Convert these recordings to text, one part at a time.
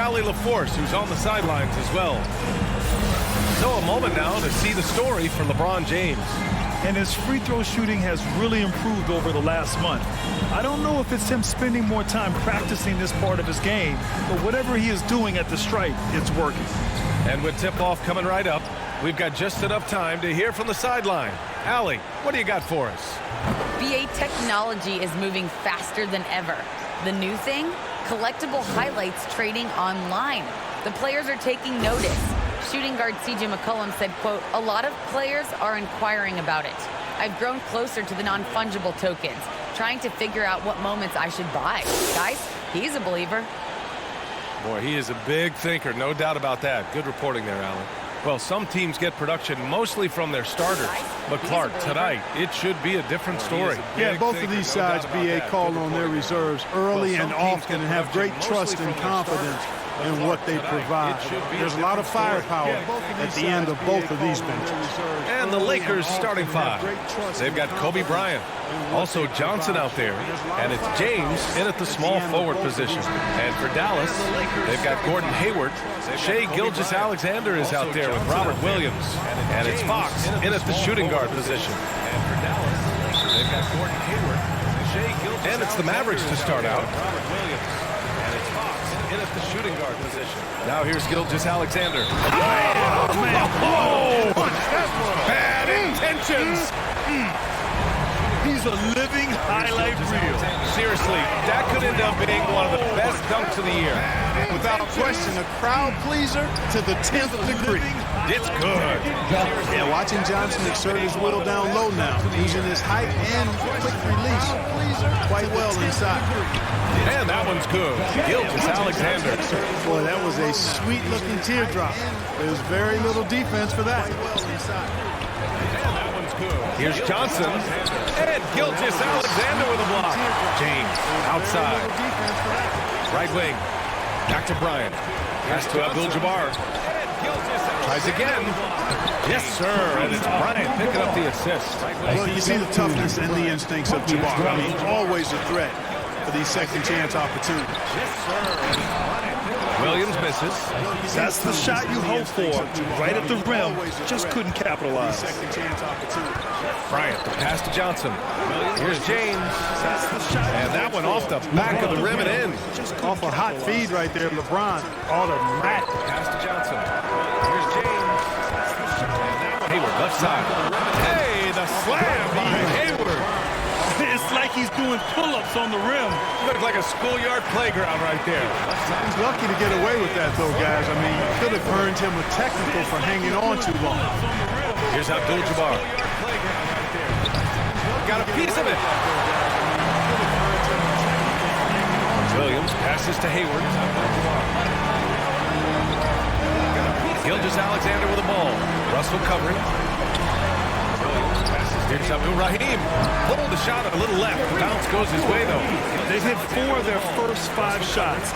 Allie LaForce, who's on the sidelines as well. So a moment now to see the story for LeBron James. And his free throw shooting has really improved over the last month. I don't know if it's him spending more time practicing this part of his game, but whatever he is doing at the stripe, it's working. And with tip-off coming right up, we've got just enough time to hear from the sideline. Allie, what do you got for us? BA technology is moving faster than ever. The new thing? Collectible highlights trading online. The players are taking notice. Shooting guard CJ McCollum said, quote, "A lot of players are inquiring about it. I've grown closer to the non-fungible tokens, trying to figure out what moments I should buy." Guys, he's a believer. Boy, he is a big thinker, no doubt about that. Good reporting there, Allen. Well, some teams get production mostly from their starters. But Clark, tonight, it should be a different story. Yeah, both of these sides, BA, call on their reserves early and often and have great trust and confidence in what they provide. There's a lot of firepower at the end of both of these benches. And the Lakers starting five. They've got Kobe Bryant, also Johnson out there, and it's James in at the small forward position. And for Dallas, they've got Gordon Hayward. Shai Gilgeous-Alexander is out there with Robert Williams, and it's Fox in at the shooting guard position. And for Dallas, they've got Gordon Hayward, Shai Gilgeous-Alexander, and it's the Mavericks to start out. Robert Williams, and it's Fox in at the shooting guard position. Now here's Gilgeous-Alexander. Oh, bad intentions. He's a living highlight reel. Seriously, that could end up being one of the best dunks of the year. Without question, a crowd pleaser to the 10th degree. It's good. Yeah, watching Johnson exert his will down low now, using his height and quick release quite well inside. And that one's good. Gilgeous-Alexander. Boy, that was a sweet-looking teardrop. There was very little defense for that. Here's Johnson. And Gilgeous-Alexander with a block. James outside. Right wing. Back to Bryant. Pass to Abdul-Jabbar. Tries again. Yes, sir. And it's Bryant picking up the assist. Well, you see the toughness and the instincts of Jabbar. I mean, always a threat for these second-chance opportunities. Yes, sir. Williams misses. That's the shot you hope for. Right at the rim. Just couldn't capitalize. Bryant, the pass to Johnson. Here's James. And that one off the back of the rim and in. Off a hot feed right there, LeBron. Automatic. Pass to Johnson. Here's James. Hayward, left side. Hey, the slam by Hayward. It's like he's doing pull-ups on the rim. Looks like a schoolyard playground right there. He's lucky to get away with that, though, guys. I mean, you could have earned him a technical for hanging on too long. Here's Abdul-Jabbar. Got a piece of it. Williams passes to Hayward. Gilgeous-Alexander with the ball. Russell covering. Here's Abdul-Rahim. Pulled the shot a little left. Bounce goes his way, though. They've hit 4 of their first 5 shots.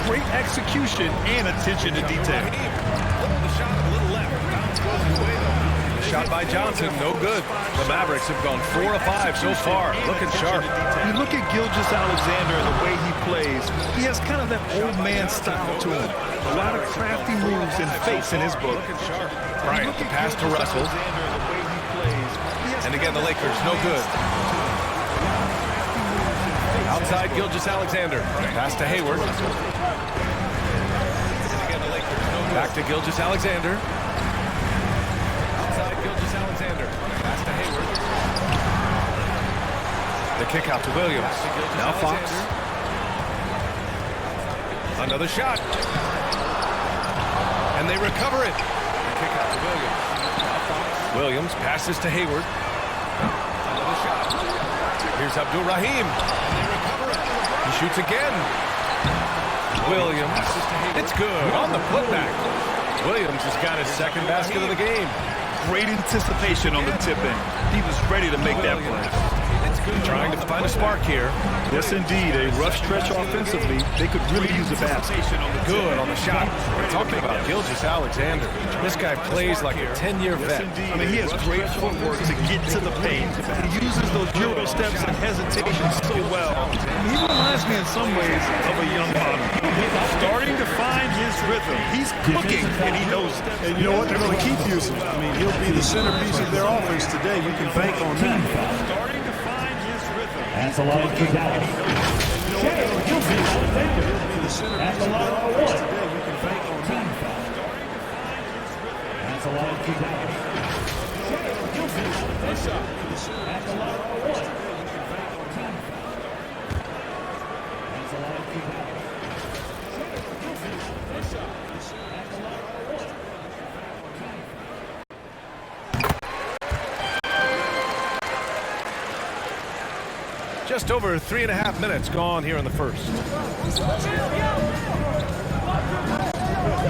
Great execution and attention to detail. Pulled the shot a little left. Bounce goes his way, though. The shot by Johnson, no good. The Mavericks have gone 4 of 5 so far. Looking sharp. You look at Gilgeous-Alexander and the way he plays. He has kind of that old man style to him. A lot of crafty moves and face in his book. Bryant, the pass to Russell. And again, the Lakers, no good. Outside, Gilgeous-Alexander. Pass to Hayward. Back to Gilgeous-Alexander. Outside, Gilgeous-Alexander. Pass to Hayward. The kick out to Williams. Now Fox. Another shot. And they recover it. The kick out to Williams. Now Fox. Williams passes to Hayward. Another shot. Here's Abdul-Rahim. He shoots again. Williams. It's good on the putback. Williams has got his second basket of the game. Great anticipation on the tip-in. He was ready to make that play. Trying to find a spark here. Yes, indeed. A rough stretch offensively. They could really use a basket. Good on the shot. We're talking about Gilgeous-Alexander. This guy plays like a 10-year vet. I mean, he has great footwork to get to the paint. He uses those Euro steps and hesitations so well. He reminds me in some ways of a young model. Starting to find his rhythm. He's cooking, and he knows it. And you know what? They're going to keep using him. I mean, he'll be the centerpiece of their offense today. You can bank on that. Starting to find his rhythm. That's a lot for Dallas. He'll be the centerpiece of their offense today. You can bank on that. That's a lot for Dallas. That's a lot of work. Just over 3.5 minutes gone here in the first.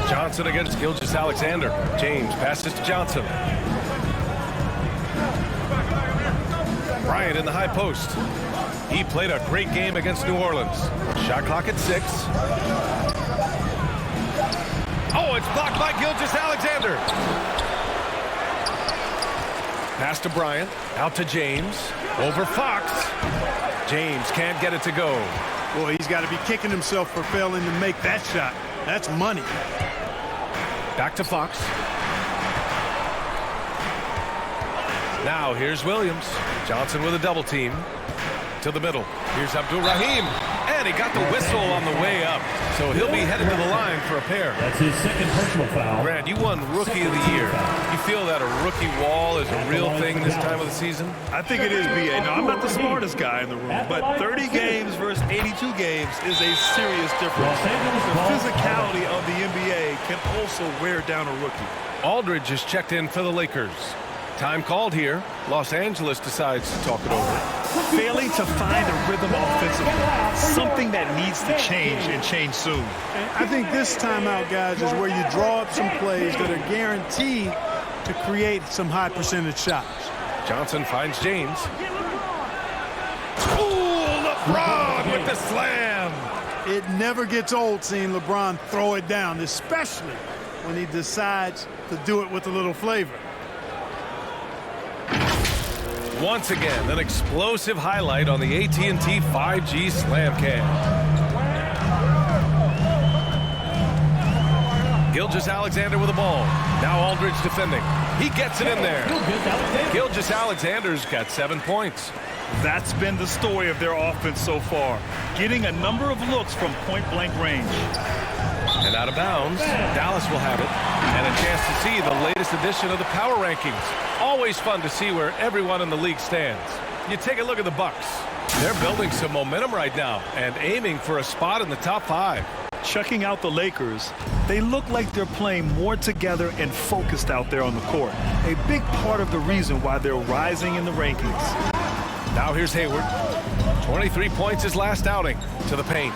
Johnson against Gilgeous-Alexander. James passes to Johnson. Bryant in the high post. He played a great game against New Orleans. Shot clock at 6. Oh, it's blocked by Gilgeous-Alexander. Pass to Bryant. Out to James. Over Fox. James can't get it to go. Boy, he's got to be kicking himself for failing to make that shot. That's money. Back to Fox. Now here's Williams. Johnson with a double team. To the middle. Here's Abdul-Rahim. And he got the whistle on the way up. So he'll be headed to the line for a pair. That's his second personal foul. Grant, you won Rookie of the Year. You feel that a rookie wall is a real thing this time of the season? I think it is, B.A. Now, I'm not the smartest guy in the room, but 30 games versus 82 games is a serious difference. The physicality of the NBA can also wear down a rookie. Aldridge is checked in for the Lakers. Time called here. Los Angeles decides to talk it over. Failing to find a rhythm offensively, something that needs to change and change soon. And I think this timeout, guys, is where you draw up some plays that are guaranteed to create some high percentage shots. Johnson finds James. Ooh, LeBron with the slam. It never gets old seeing LeBron throw it down, especially when he decides to do it with a little flavor. Once again, an explosive highlight on the AT&T 5G Slam Cam. Gilgeous-Alexander with the ball. Now Aldridge defending. He gets it in there. Gilgeous-Alexander's got 7 points. That's been the story of their offense so far, getting a number of looks from point-blank range. And out of bounds, Dallas will have it. And a chance to see the latest edition of the power rankings. Always fun to see where everyone in the league stands. You take a look at the Bucks. They're building some momentum right now and aiming for a spot in the top 5. Checking out the Lakers, they look like they're playing more together and focused out there on the court. A big part of the reason why they're rising in the rankings. Now here's Hayward. 23 points his last outing. To the paint.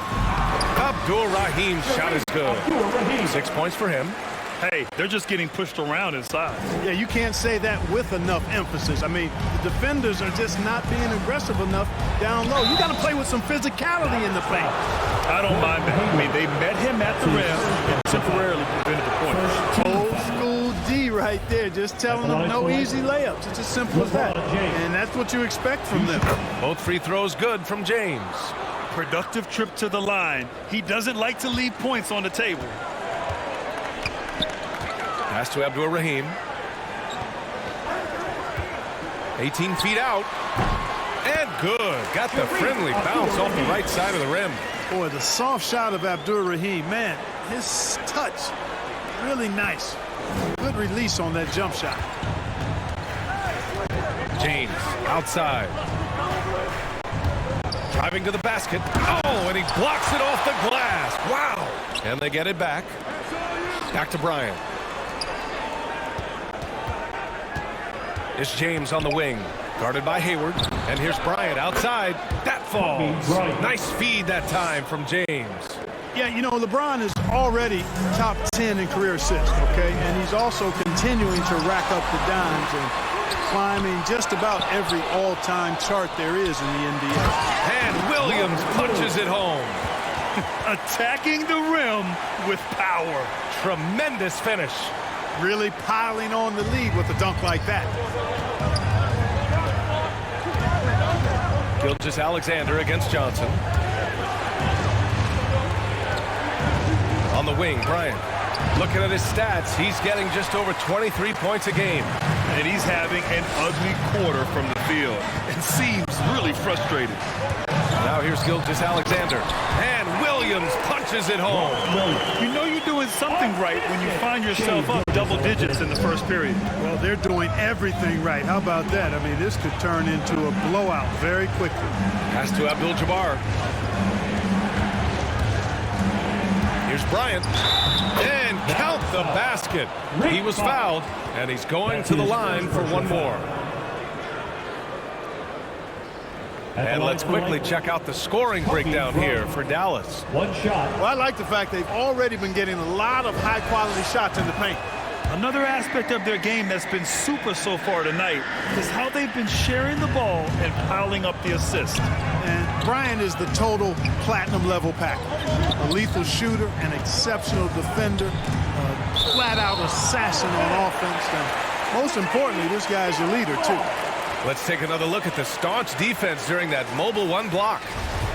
Abdul-Rahim's shot is good. 6 points for him. Hey, they're just getting pushed around inside. Yeah, you can't say that with enough emphasis. I mean, the defenders are just not being aggressive enough down low. You got to play with some physicality in the paint. I don't mind that. I mean, they met him at the rim and temporarily prevented the point. Old school D right there, just telling them no easy layups. It's as simple as that. And that's what you expect from them. Both free throws good from James. Productive trip to the line. He doesn't like to leave points on the table. Pass to Abdul-Rahim. 18 feet out. And good. Got the friendly bounce off the right side of the rim. Boy, the soft shot of Abdul-Rahim, man, his touch, really nice. Good release on that jump shot. James outside. Driving to the basket. Oh, and he blocks it off the glass. Wow. And they get it back. Back to Bryant. It's James on the wing. Guarded by Hayward. And here's Bryant outside. That falls. Nice feed that time from James. Yeah, you know, LeBron is already top 10 in career assists, okay? And he's also continuing to rack up the dimes and climbing just about every all-time chart there is in the NBA. And Williams punches it home. Attacking the rim with power. Tremendous finish. Really piling on the lead with a dunk like that. Gilgeous-Alexander against Johnson. On the wing, Bryant. Looking at his stats, he's getting just over 23 points a game. And he's having an ugly quarter from the field. It seems really frustrated. Now here's Gilgeous-Alexander. And Williams punches it home. You know you're doing something right when you find yourself up double digits in the first period. Well, they're doing everything right. How about that? I mean, this could turn into a blowout very quickly. Pass to Abdul-Jabbar. Here's Bryant. And count the basket. He was fouled, and he's going to the line for one more. And let's quickly check out the scoring breakdown here for Dallas. One shot. Well, I like the fact they've already been getting a lot of high-quality shots in the paint. Another aspect of their game that's been super so far tonight is how they've been sharing the ball and piling up the assists. And Bryant is the total platinum-level package. A lethal shooter, an exceptional defender, a flat-out assassin on offense. And most importantly, this guy's your leader, too. Let's take another look at the staunch defense during that mobile one block.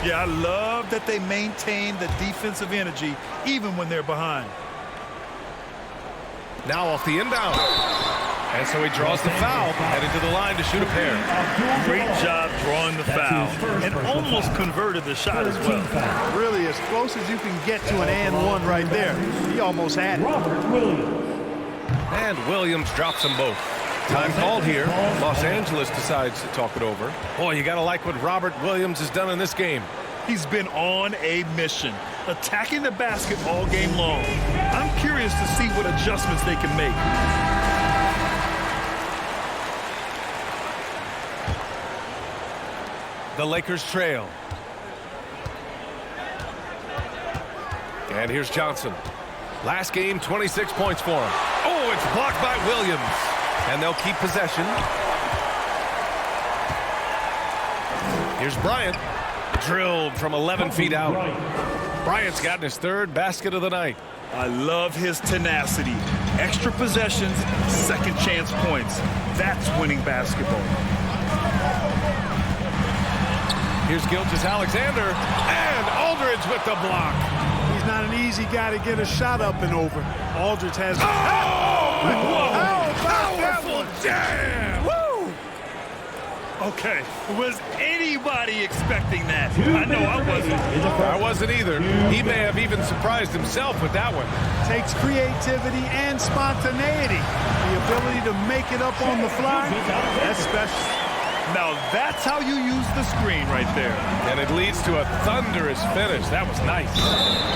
Yeah, I love that they maintain the defensive energy even when they're behind. Now off the inbound. And so he draws the foul, headed to the line to shoot a pair. Great job drawing the foul and almost converted the shot as well. Really, as close as you can get to an and one right there. He almost had it. Robert Williams. And Williams drops them both. Time called here. Los Angeles decides to talk it over. Boy, you got to like what Robert Williams has done in this game. He's been on a mission, attacking the basket all game long. I'm curious to see what adjustments they can make. The Lakers trail. And here's Johnson. Last game, 26 points for him. Oh, it's blocked by Williams. And they'll keep possession. Here's Bryant. Drilled from 11 feet out. Bryant's gotten his third basket of the night. I love his tenacity. Extra possessions, second chance points. That's winning basketball. Here's Gilgeous-Alexander. And Aldridge with the block. He's not an easy guy to get a shot up and over. Aldridge has... Powerful jam! Woo! Okay, was anybody expecting that? I know I wasn't. I wasn't either. He may have even surprised himself with that one. Takes creativity and spontaneity. The ability to make it up on the fly, that's special. Now that's how you use the screen right there. And it leads to a thunderous finish. That was nice.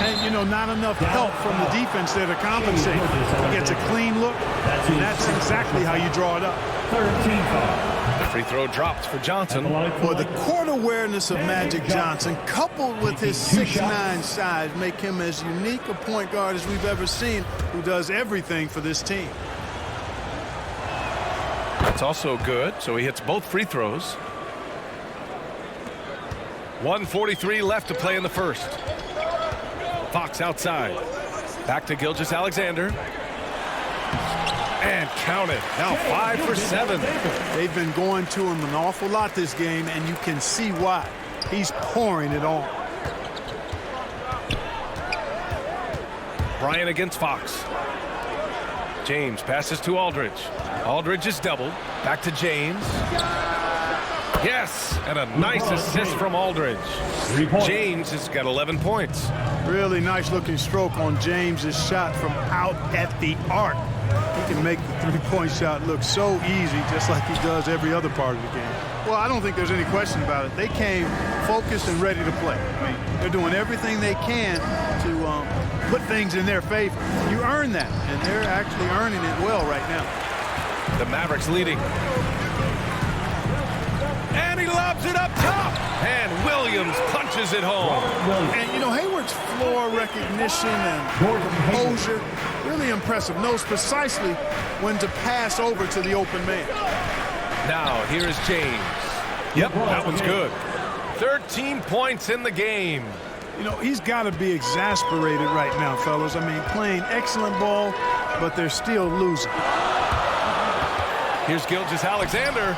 And, you know, not enough help from the defense there to compensate. He gets a clean look, and that's exactly how you draw it up. 13 foul. The free throw drops for Johnson. For the court awareness of Magic Johnson, coupled with his 6'9" size, make him as unique a point guard as we've ever seen, who does everything for this team. That's also good, so he hits both free throws. 1:43 left to play in the first. Fox outside. Back to Gilgeous-Alexander. And count it. Now 5 for 7. They've been going to him an awful lot this game, and you can see why. He's pouring it on. Bryant against Fox. James passes to Aldridge. Aldridge is doubled. Back to James. Yes, and a nice assist from Aldridge. James has got 11 points. Really nice looking stroke on James's shot from out at the arc. He can make the three-point shot look so easy, just like he does every other part of the game. Well, I don't think there's any question about it. They came focused and ready to play. I mean, they're doing everything they can to put things in their favor. You earn that, and they're actually earning it well right now. The Mavericks leading. And he lobs it up top. And Williams punches it home. And, you know, Hayward's floor recognition and composure, really impressive. Knows precisely when to pass over to the open man. Now, here is James. Yep, that one's good. 13 points in the game. You know, he's got to be exasperated right now, fellas. I mean, playing excellent ball, but they're still losing. Here's Gilgeous-Alexander.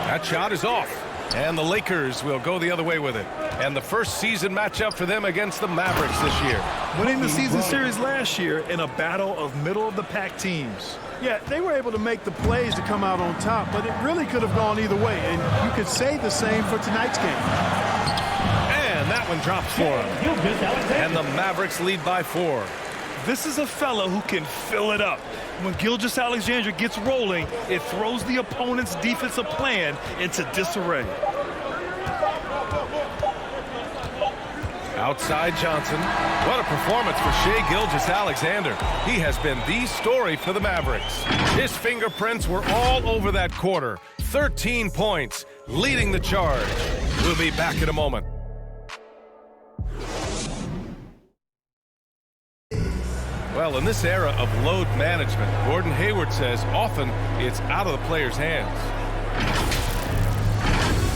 That shot is off. And the Lakers will go the other way with it. And the first season matchup for them against the Mavericks this year. winning the season series last year in a battle of middle-of-the-pack teams. Yeah, they were able to make the plays to come out on top, but it really could have gone either way, and you could say the same for tonight's game. And that one drops for him. And the Mavericks lead by 4. This is a fella who can fill it up. When Gilgeous-Alexander gets rolling, it throws the opponent's defensive plan into disarray. Outside Johnson. What a performance for Shai Gilgeous-Alexander. He has been the story for the Mavericks. His fingerprints were all over that quarter. 13 points, leading the charge. We'll be back in a moment. Well, in this era of load management, Gordon Hayward says often it's out of the player's hands.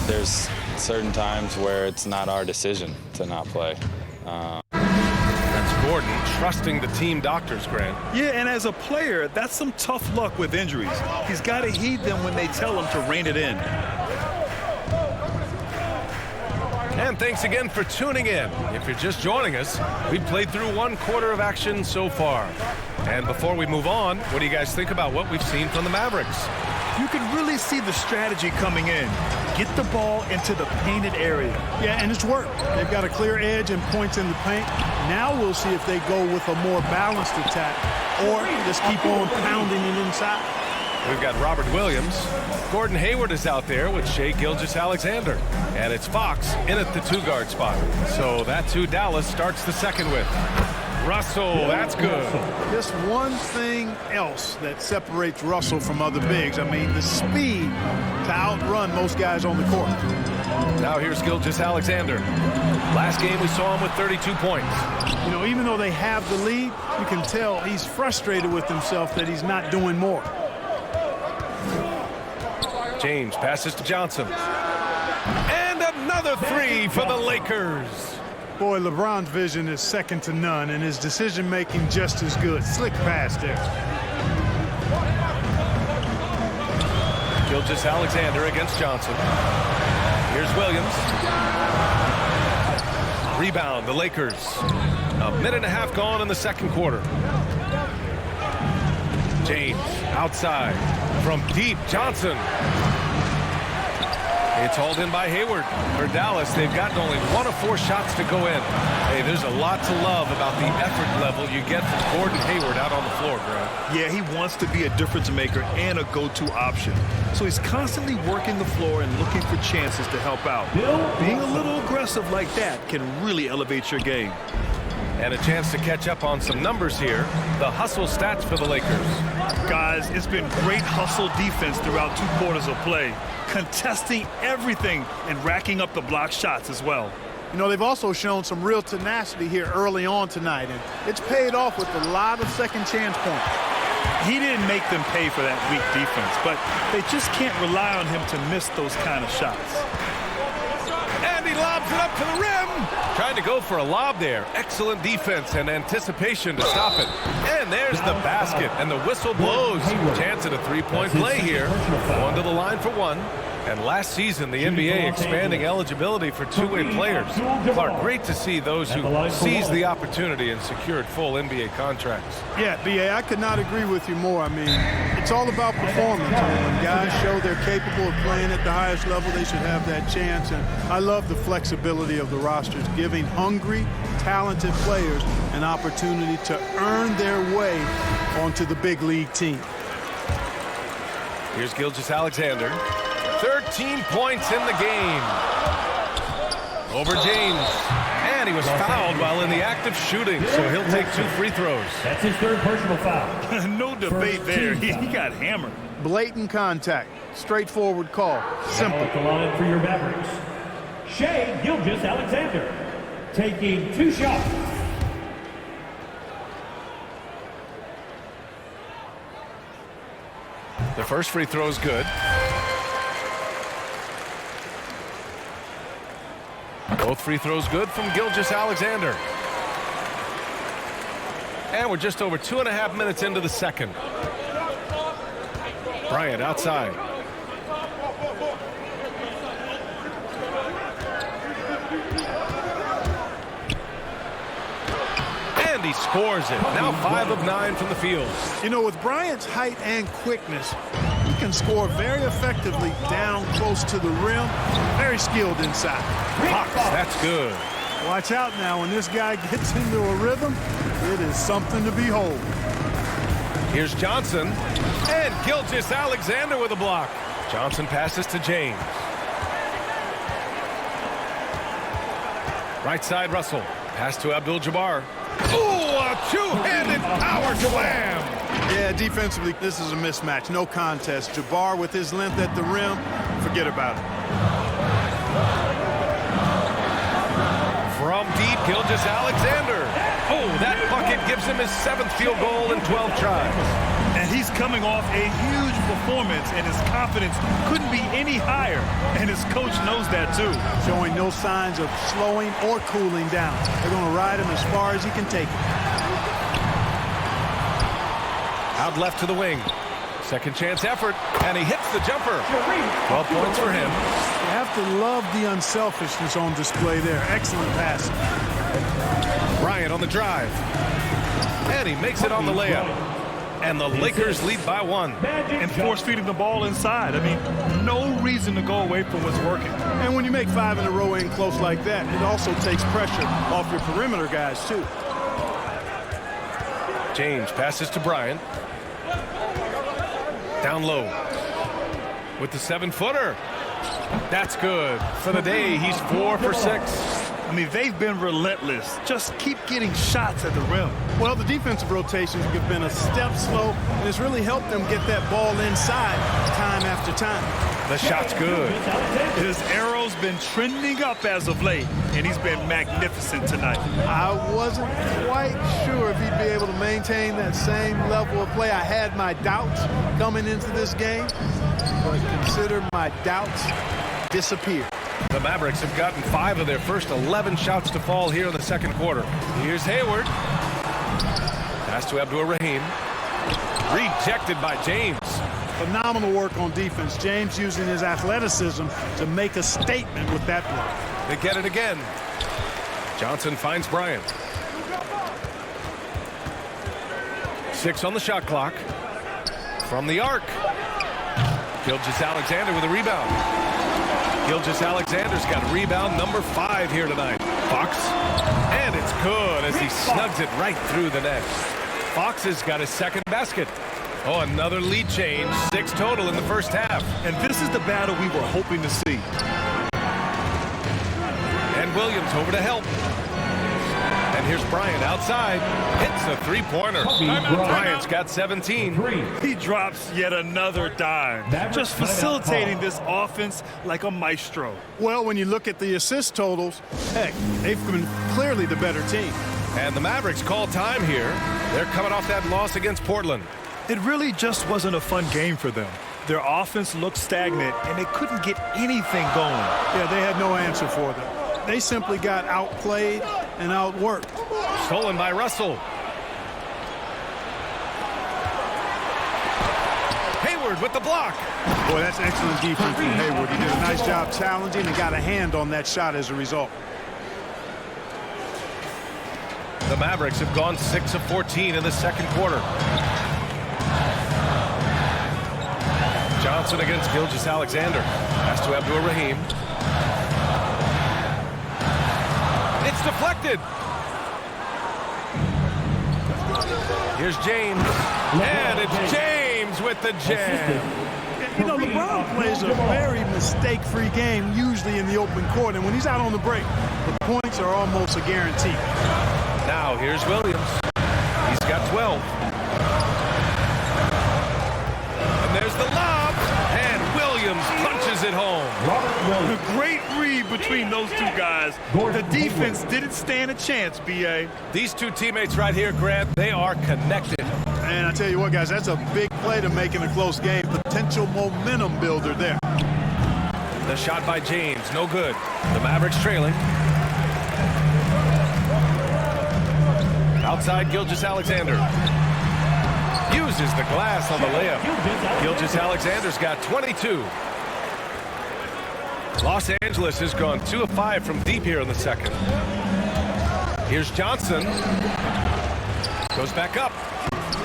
There's certain times where it's not our decision to not play. That's Gordon trusting the team doctors, Grant. Yeah, and as a player, that's some tough luck with injuries. He's got to heed them when they tell him to rein it in. And thanks again for tuning in. If you're just joining us, we've played through 1 quarter of action so far. And before we move on, what do you guys think about what we've seen from the Mavericks? You can really see the strategy coming in. Get the ball into the painted area. Yeah, and it's worked. They've got a clear edge and points in the paint. Now we'll see if they go with a more balanced attack or just keep on pounding it inside. We've got Robert Williams. Gordon Hayward is out there with Shai Gilgeous-Alexander. And it's Fox in at the 2-guard spot. So that's who Dallas starts the second with. Russell, that's good. Just one thing else that separates Russell from other bigs. I mean, the speed to outrun most guys on the court. Now here's Gilgeous-Alexander. Last game we saw him with 32 points. You know, even though they have the lead, you can tell he's frustrated with himself that he's not doing more. James passes to Johnson. And another 3 for the Lakers. Boy, LeBron's vision is second to none, and his decision-making just as good. Slick pass there. Gilgeous-Alexander against Johnson. Here's Williams. Rebound, the Lakers. A minute and a half gone in the second quarter. James outside from deep. Johnson. It's hauled in by Hayward. For Dallas, they've gotten only 1 of 4 shots to go in. Hey, there's a lot to love about the effort level you get from Gordon Hayward out on the floor, Grant. Yeah, he wants to be a difference maker and a go-to option. So he's constantly working the floor and looking for chances to help out. Being a little aggressive like that can really elevate your game. And a chance to catch up on some numbers here. The hustle stats for the Lakers. Guys, it's been great hustle defense throughout 2 quarters of play, contesting everything and racking up the block shots as well. You know, they've also shown some real tenacity here early on tonight, and it's paid off with a lot of second chance points. He didn't make them pay for that weak defense, but they just can't rely on him to miss those kind of shots. And he lobs it up to the rim. Trying to go for a lob there. Excellent defense and anticipation to stop it. And there's the basket, and the whistle blows. Chance at a 3-point play here. Going to the line for 1. And last season, the NBA expanding eligibility for 2-way players. Clark, great to see those who seized the opportunity and secured full NBA contracts. Yeah, B.A., I could not agree with you more. I mean, it's all about performance. When guys show they're capable of playing at the highest level, they should have that chance. And I love the flexibility of the rosters, giving hungry, talented players an opportunity to earn their way onto the big league team. Here's Gilgeous-Alexander. 13 points in the game. Over James. And he was fouled while in the act of shooting, so he'll take 2 free throws. That's his 3rd personal foul. No debate there. He got hammered. Blatant contact. Straightforward call. Simple. At the line for your Mavericks, Shai Gilgeous-Alexander taking 2 shots. The first free throw is good. Both free throws good from Gilgeous-Alexander. And we're just over 2.5 minutes into the second. Bryant outside. And he scores it. Now 5 of 9 from the field. You know, with Bryant's height and quickness, he can score very effectively down close to the rim. Very skilled inside. Fox, that's good. Watch out now. When this guy gets into a rhythm, it is something to behold. Here's Johnson. And Gilgeous-Alexander with a block. Johnson passes to James. Right side, Russell. Pass to Abdul-Jabbar. Ooh, a two-handed power slam. Yeah, defensively, this is a mismatch. No contest. Jabbar with his length at the rim, forget about it. From deep, Gilgeous-Alexander. Oh, that bucket gives him his 7th field goal in 12 tries. And he's coming off a huge performance, and his confidence couldn't be any higher. And his coach knows that, too. Showing no signs of slowing or cooling down. They're going to ride him as far as he can take it. Out left to the wing. Second chance effort, and he hits the jumper. 12 points for him. You have to love the unselfishness on display there. Excellent pass. Bryant on the drive. And he makes it on the layup. And the Lakers lead by 1. And force feeding the ball inside. I mean, no reason to go away from what's working. And when you make 5 in a row in close like that, it also takes pressure off your perimeter guys, too. James passes to Bryant. Down low. With the 7-footer. That's good. For the day, he's 4 for 6. I mean, they've been relentless. Just keep getting shots at the rim. Well, the defensive rotations have been a step slow, and it's really helped them get that ball inside time after time. The shot's good. His arrow's been trending up as of late, and he's been magnificent tonight. I wasn't quite sure if he'd be able to maintain that same level of play. I had my doubts coming into this game, but consider my doubts disappear. The Mavericks have gotten 5 of their first 11 shots to fall here in the second quarter. Here's Hayward. Pass to Abdul-Rahim. Rejected by James. Phenomenal work on defense. James using his athleticism to make a statement with that block. They get it again. Johnson finds Bryant. 6 on the shot clock. From the arc. Gilgeous-Alexander with a rebound. Gilgeous-Alexander's got rebound number 5 here tonight. Fox. And it's good as he snugs it right through the net. Fox has got his 2nd basket. Oh, another lead change. 6 total in the first half. And this is the battle we were hoping to see. And Williams over to help. And here's Bryant outside. Hits a 3-pointer. Bryant's got 17. He drops yet another dime. Just facilitating this offense like a maestro. Well, when you look at the assist totals, heck, they've been clearly the better team. And the Mavericks call time here. They're coming off that loss against Portland. It really just wasn't a fun game for them. Their offense looked stagnant, and they couldn't get anything going. Yeah, they had no answer for them. They simply got outplayed and outworked. Stolen by Russell. Hayward with the block. Boy, that's excellent defense from Hayward. He did a nice job challenging and got a hand on that shot as a result. The Mavericks have gone 6 of 14 in the second quarter. Johnson against Gilgeous-Alexander. Pass to Abdul-Rahim. It's deflected. Here's James. And it's James with the jam. You know, LeBron plays a very mistake-free game, usually in the open court. And when he's out on the break, the points are almost a guarantee. Now here's Williams. He's got 12. And there's the lob. And Williams punches it home. A great read between those two guys. The defense didn't stand a chance, B.A. These two teammates right here, Grant, they are connected. And I tell you what, guys, that's a big play to make in a close game. Potential momentum builder there. The shot by James, no good. The Mavericks trailing. Outside Gilgeous-Alexander. Uses the glass on the layup. Gilgeous-Alexander's got 22. Los Angeles has gone 2 of 5 from deep here in the second. Here's Johnson. Goes back up.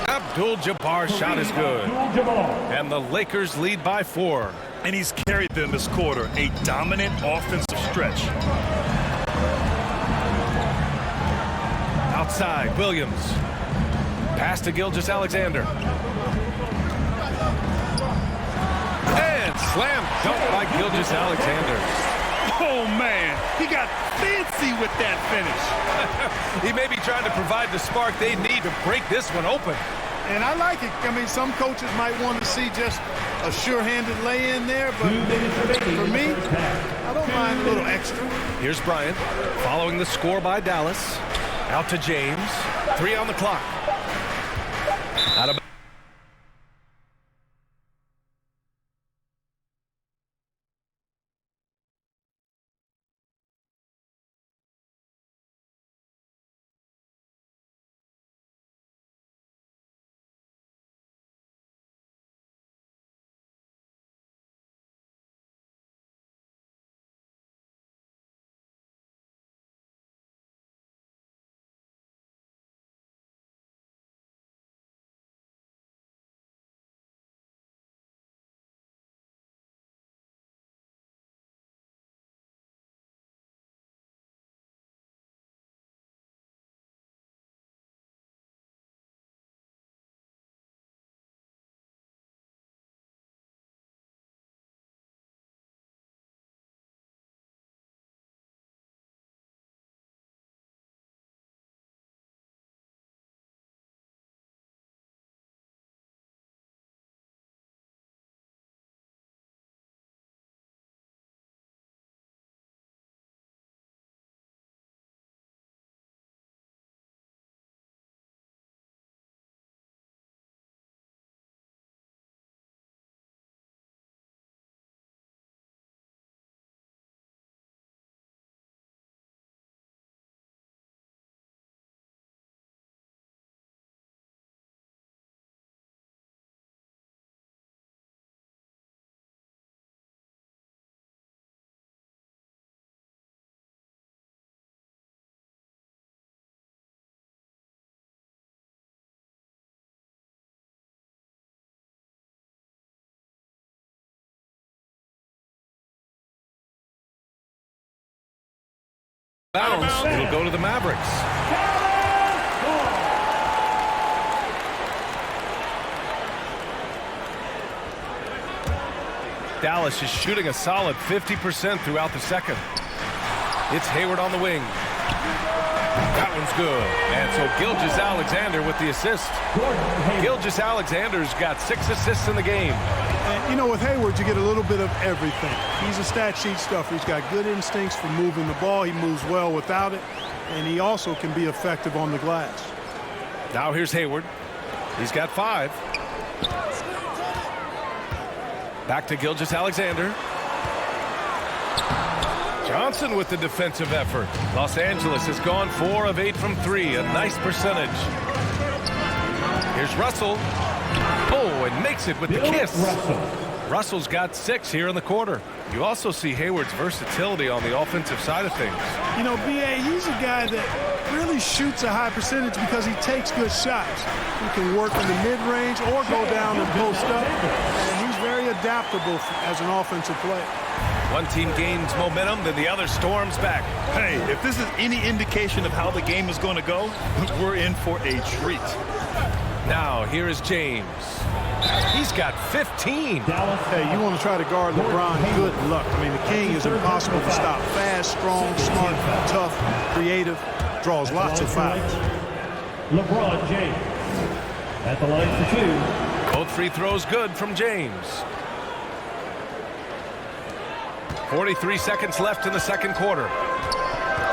Abdul-Jabbar's shot is good. And the Lakers lead by 4. And he's carried them this quarter. A dominant offensive stretch. Outside, Williams. Pass to Gilgeous-Alexander. And slam dunk by Gilgeous-Alexander. Oh, man. He got fancy with that finish. He may be trying to provide the spark they need to break this one open. And I like it. I mean, some coaches might want to see just a sure-handed lay-in there, but for me, I don't mind a little extra. Here's Bryant following the score by Dallas. Out to James. 3 on the clock. Out of bounds, it'll go to the Mavericks. Dallas is shooting a solid 50% throughout the second. It's Hayward on the wing. That one's good. And so Gilgeous-Alexander with the assist. Gilgeous-Alexander's got 6 assists in the game. And, you know, with Hayward, you get a little bit of everything. He's a stat sheet stuffer. He's got good instincts for moving the ball. He moves well without it. And he also can be effective on the glass. Now here's Hayward. He's got 5. Back to Gilgeous-Alexander. Johnson with the defensive effort. Los Angeles has gone 4 of 8 from 3. A nice percentage. Here's Russell. Oh, and makes it with the kiss. Russell's got 6 here in the quarter. You also see Hayward's versatility on the offensive side of things. You know, B.A., he's a guy that really shoots a high percentage because he takes good shots. He can work in the mid-range or go down and post up. And he's very adaptable as an offensive player. One team gains momentum, then the other storms back. Hey, if this is any indication of how the game is going to go, we're in for a treat. Now, here is James. He's got 15. Hey, you want to try to guard LeBron, good luck. I mean, the king is impossible to stop. Fast, strong, smart, tough, creative, draws lots of fouls. LeBron James at the line for 2. Both free throws good from James. 43 seconds left in the second quarter.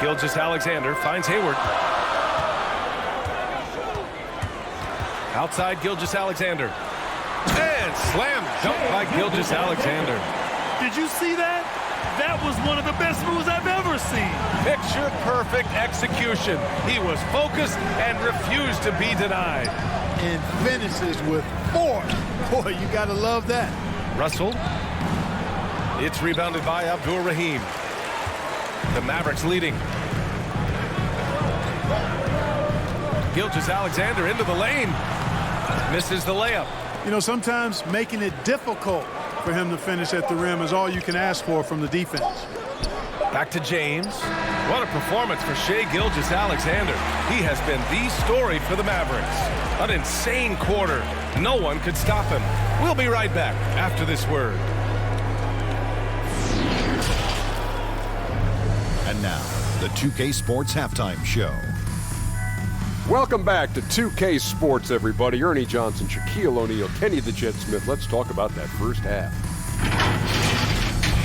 Gilgeous-Alexander finds Hayward. Outside Gilgeous-Alexander. And slam dunk by Gilgeous-Alexander. Did you see that? That was one of the best moves I've ever seen. Picture perfect execution. He was focused and refused to be denied. And finishes with 4. Boy, you got to love that. Russell. It's rebounded by Abdul-Rahim. The Mavericks leading. Gilgeous-Alexander into the lane. Misses the layup. You know, sometimes making it difficult for him to finish at the rim is all you can ask for from the defense. Back to James. What a performance for Shai Gilgeous-Alexander. He has been the story for the Mavericks. An insane quarter. No one could stop him. We'll be right back after this word. And now, the 2K Sports Halftime Show. Welcome back to 2K Sports, everybody. Ernie Johnson, Shaquille O'Neal, Kenny the Jet Smith. Let's talk about that first half.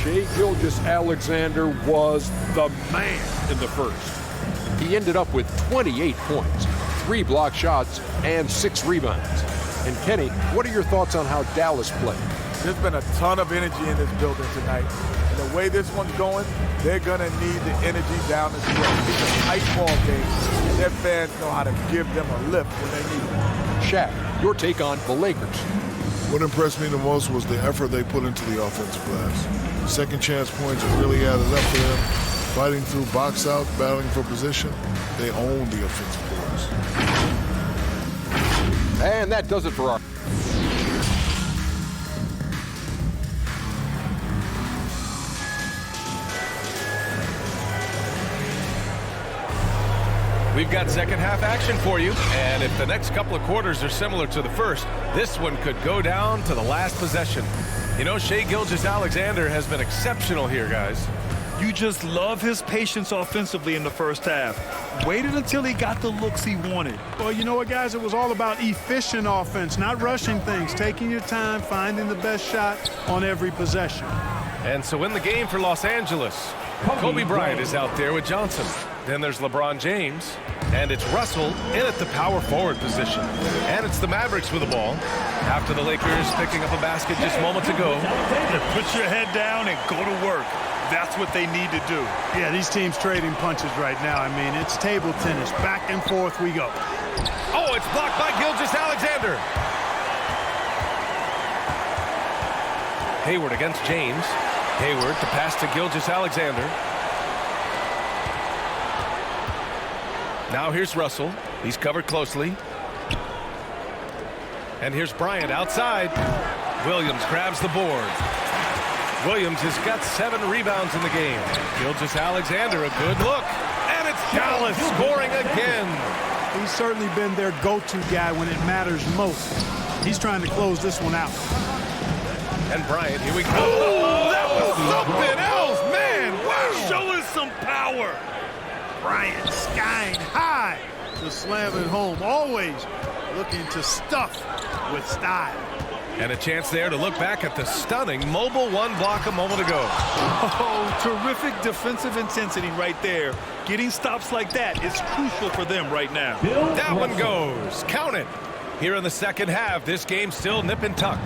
Shai Gilgeous-Alexander was the man in the first. He ended up with 28 points, 3 block shots, and 6 rebounds. And Kenny, what are your thoughts on how Dallas played? There's been a ton of energy in this building tonight. And the way this one's going, they're going to need the energy down the stretch. It's a tight ball game, and their fans know how to give them a lift when they need it. Shaq, your take on the Lakers. What impressed me the most was the effort they put into the offensive glass. Second chance points really added up for them. Fighting through box out, battling for position, they own the offensive glass. And that does it for our... We've got second half action for you, and if the next couple of quarters are similar to the first, this one could go down to the last possession. You know, Shai Gilgeous-Alexander has been exceptional here, guys. You just love his patience offensively in the first half. Waited until he got the looks he wanted. Well, you know what, guys? It was all about efficient offense, not rushing things, taking your time, finding the best shot on every possession. And so in the game for Los Angeles, Kobe Bryant is out there with Johnson. Then there's LeBron James, and it's Russell in at the power forward position. And it's the Mavericks with the ball. After the Lakers picking up a basket just moments ago. Put your head down and go to work. That's what they need to do. Yeah, these teams trading punches right now. I mean, it's table tennis. Back and forth we go. Oh, it's blocked by Gilgeous-Alexander. Hayward against James. Hayward to pass to Gilgeous-Alexander. Now here's Russell. He's covered closely. And here's Bryant outside. Williams grabs the board. Williams has got 7 rebounds in the game. Gilgeous-Alexander, a good look. And it's Dallas scoring again. He's certainly been their go-to guy when it matters most. He's trying to close this one out. And Bryant, here we go. Oh, that was something else, man. Wow. Show us some power. Bryant skying high to slam it home. Always looking to stuff with style. And a chance there to look back at the stunning mobile 1 block a moment ago. Oh, terrific defensive intensity right there. Getting stops like that is crucial for them right now. That one goes. Count it. Here in the second half, this game's still nip and tuck.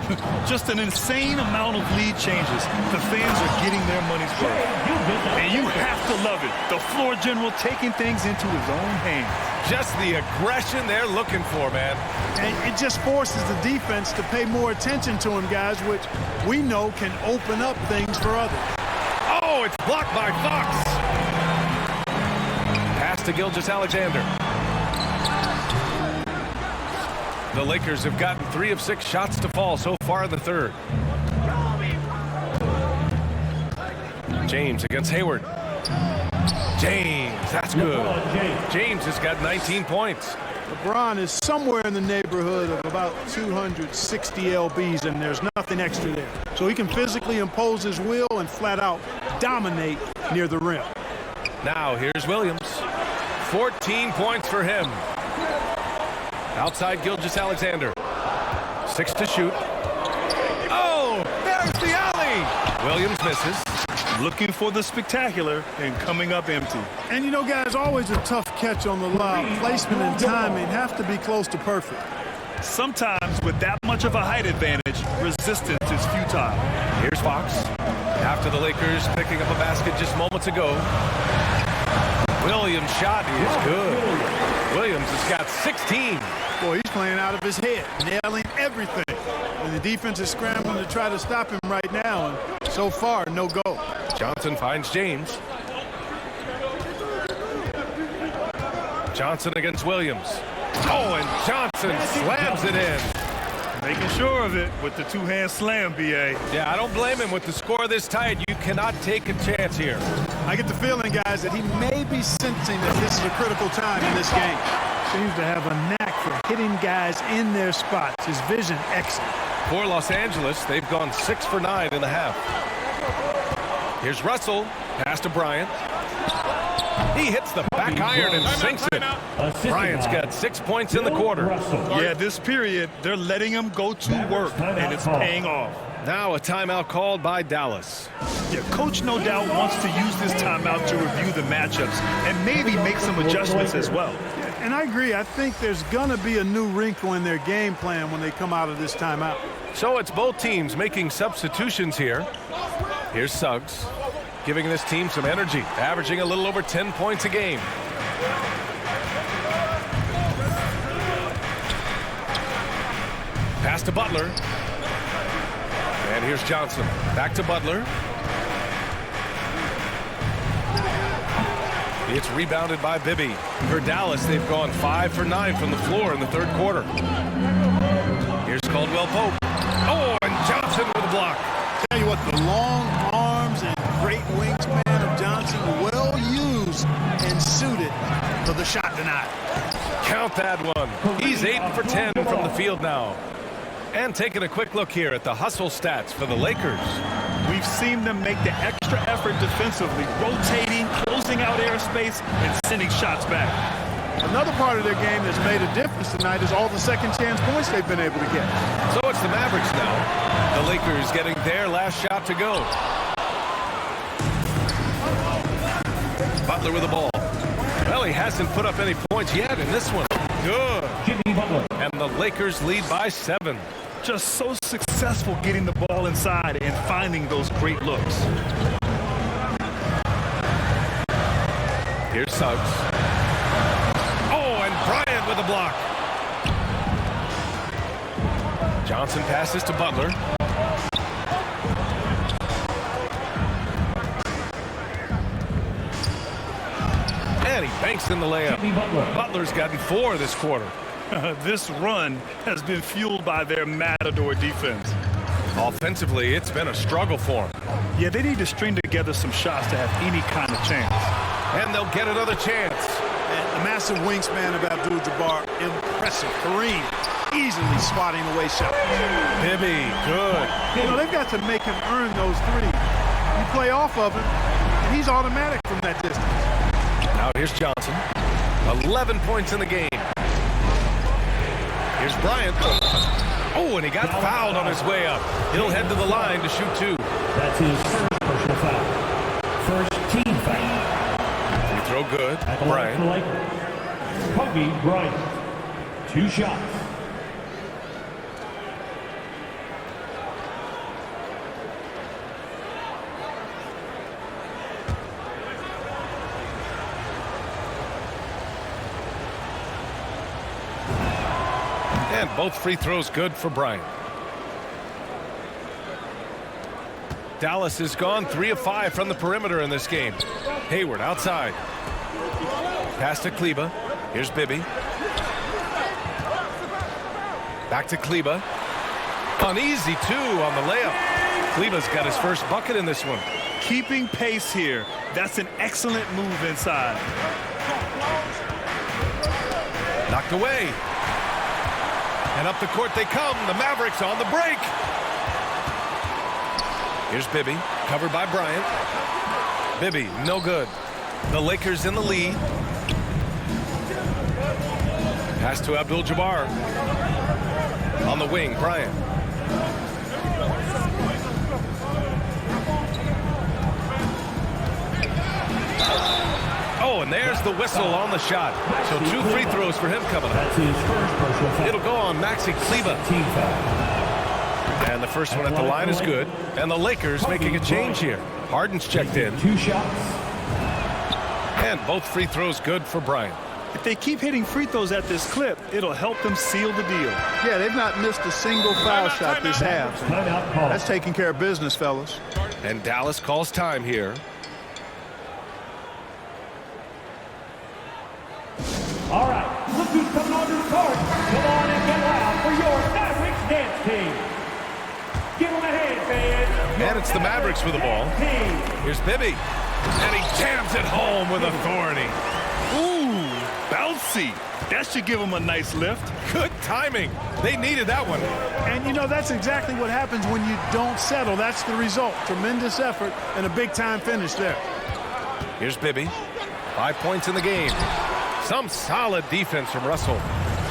Just an insane amount of lead changes. The fans are getting their money's worth. And you have to love it. The floor general taking things into his own hands. Just the aggression they're looking for, man. And it just forces the defense to pay more attention to him, guys, which we know can open up things for others. Oh, it's blocked by Fox. Pass to Gilgeous-Alexander. The Lakers have gotten 3 of 6 shots to fall so far in the third. James against Hayward. James, that's good. James has got 19 points. LeBron is somewhere in the neighborhood of about 260 LBs, and there's nothing extra there. So he can physically impose his will and flat out dominate near the rim. Now here's Williams. 14 points for him. Outside Gilgeous-Alexander. 6 to shoot. Oh, there's the alley. Williams misses. Looking for the spectacular and coming up empty. And you know, guys, always a tough catch on the lob. Placement and timing have to be close to perfect. Sometimes with that much of a height advantage, resistance is futile. Here's Fox. After the Lakers picking up a basket just moments ago. Williams' shot is good. Williams has got 16. Boy, he's playing out of his head, nailing everything. And the defense is scrambling to try to stop him right now, and so far, no go. Johnson finds James. Johnson against Williams. Oh, and Johnson slams it in. Making sure of it with the two-hand slam, B.A. Yeah, I don't blame him. With the score this tight, you cannot take a chance here. I get the feeling, guys, that he may be sensing that this is a critical time in this game. Seems to have a knack for hitting guys in their spots. His vision excellent. For Los Angeles, they've gone 6 for 9 in the half. Here's Russell. Pass to Bryant. He hits the back iron and sinks it. Bryant's got 6 points in the quarter. Yeah, this period, they're letting him go to work, and it's paying off. Now a timeout called by Dallas. Yeah, Coach no doubt wants to use this timeout to review the matchups and maybe make some adjustments as well. And I agree. I think there's going to be a new wrinkle in their game plan when they come out of this timeout. So it's both teams making substitutions here. Here's Suggs, giving this team some energy, averaging a little over 10 points a game. Pass to Butler. And here's Johnson. Back to Butler. It's rebounded by Bibby. For Dallas, they've gone 5 for 9 from the floor in the third quarter. Here's Caldwell Pope. Oh, and Johnson with a block. Tell you what, the long arms and great wingspan of Johnson, well used and suited for the shot denied. Count that one. He's 8 for 10 from the field now. And taking a quick look here at the hustle stats for the Lakers. We've seen them make the extra effort defensively, rotating, closing out airspace, and sending shots back. Another part of their game that's made a difference tonight is all the second chance points they've been able to get. So it's the Mavericks now. The Lakers getting their last shot to go. Butler with the ball. Well, he hasn't put up any points yet in this one. Good. And the Lakers lead by 7. Just so successful getting the ball inside and finding those great looks. Here's Suggs. Oh, and Bryant with a block. Johnson passes to Butler. And he banks in the layup. Butler's gotten 4 this quarter. This run has been fueled by their Matador defense. Offensively, it's been a struggle for them. Yeah, they need to string together some shots to have any kind of chance. And they'll get another chance. And the massive wingspan of Abdul-Jabbar, impressive. Kareem easily swatting away shots. Bibby, good. You know, they've got to make him earn those threes. You play off of him, and he's automatic from that distance. Now here's Johnson. 11 points in the game. Here's Bryant. Oh, and he got fouled on his way up. He'll head to the line to shoot 2. That's his first personal foul. First team foul. Free throw good. Bryant. Kobe Bryant. 2 shots. And both free throws good for Bryant. Dallas has gone 3 of 5 from the perimeter in this game. Hayward outside. Pass to Kleba. Here's Bibby. Back to Kleba. An easy 2 on the layup. Kleba's got his first bucket in this one. Keeping pace here. That's an excellent move inside. Knocked away. And up the court they come. The Mavericks on the break. Here's Bibby, covered by Bryant. Bibby, no good. The Lakers in the lead. Pass to Abdul-Jabbar. On the wing, Bryant. Oh, and there's the whistle on the shot. So 2 free throws for him coming up. It'll go on Maxi Kleba. And the first one at the line is good. And the Lakers making a change here. Harden's checked in. 2 shots. And both free throws good for Bryant. If they keep hitting free throws at this clip, it'll help them seal the deal. Yeah, they've not missed a single foul shot this half. That's taking care of business, fellas. And Dallas calls time here. All right, look who's coming on to the team. Give them a hand, fans. And it's the Mavericks with the ball. Here's Bibby. And he jams it home with authority. Ooh, bouncy. That should give him a nice lift. Good timing. They needed that one. And, you know, that's exactly what happens when you don't settle. That's the result. Tremendous effort and a big-time finish there. Here's Bibby. 5 points in the game. Some solid defense from Russell.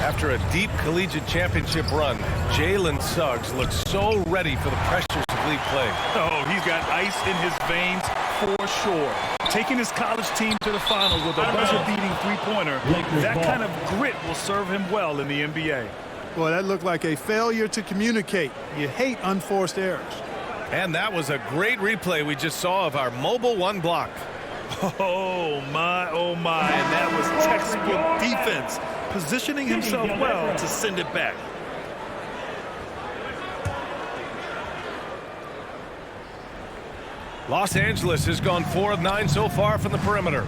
After a deep collegiate championship run, Jalen Suggs looks so ready for the pressures of league play. Oh, he's got ice in his veins for sure. Taking his college team to the finals with a buzzer-beating three-pointer, that kind of grit will serve him well in the NBA. Boy, that looked like a failure to communicate. You hate unforced errors. And that was a great replay we just saw of our mobile one block. Oh, my, and that was textbook defense, positioning himself well to send it back. Los Angeles has gone 4 of 9 so far from the perimeter.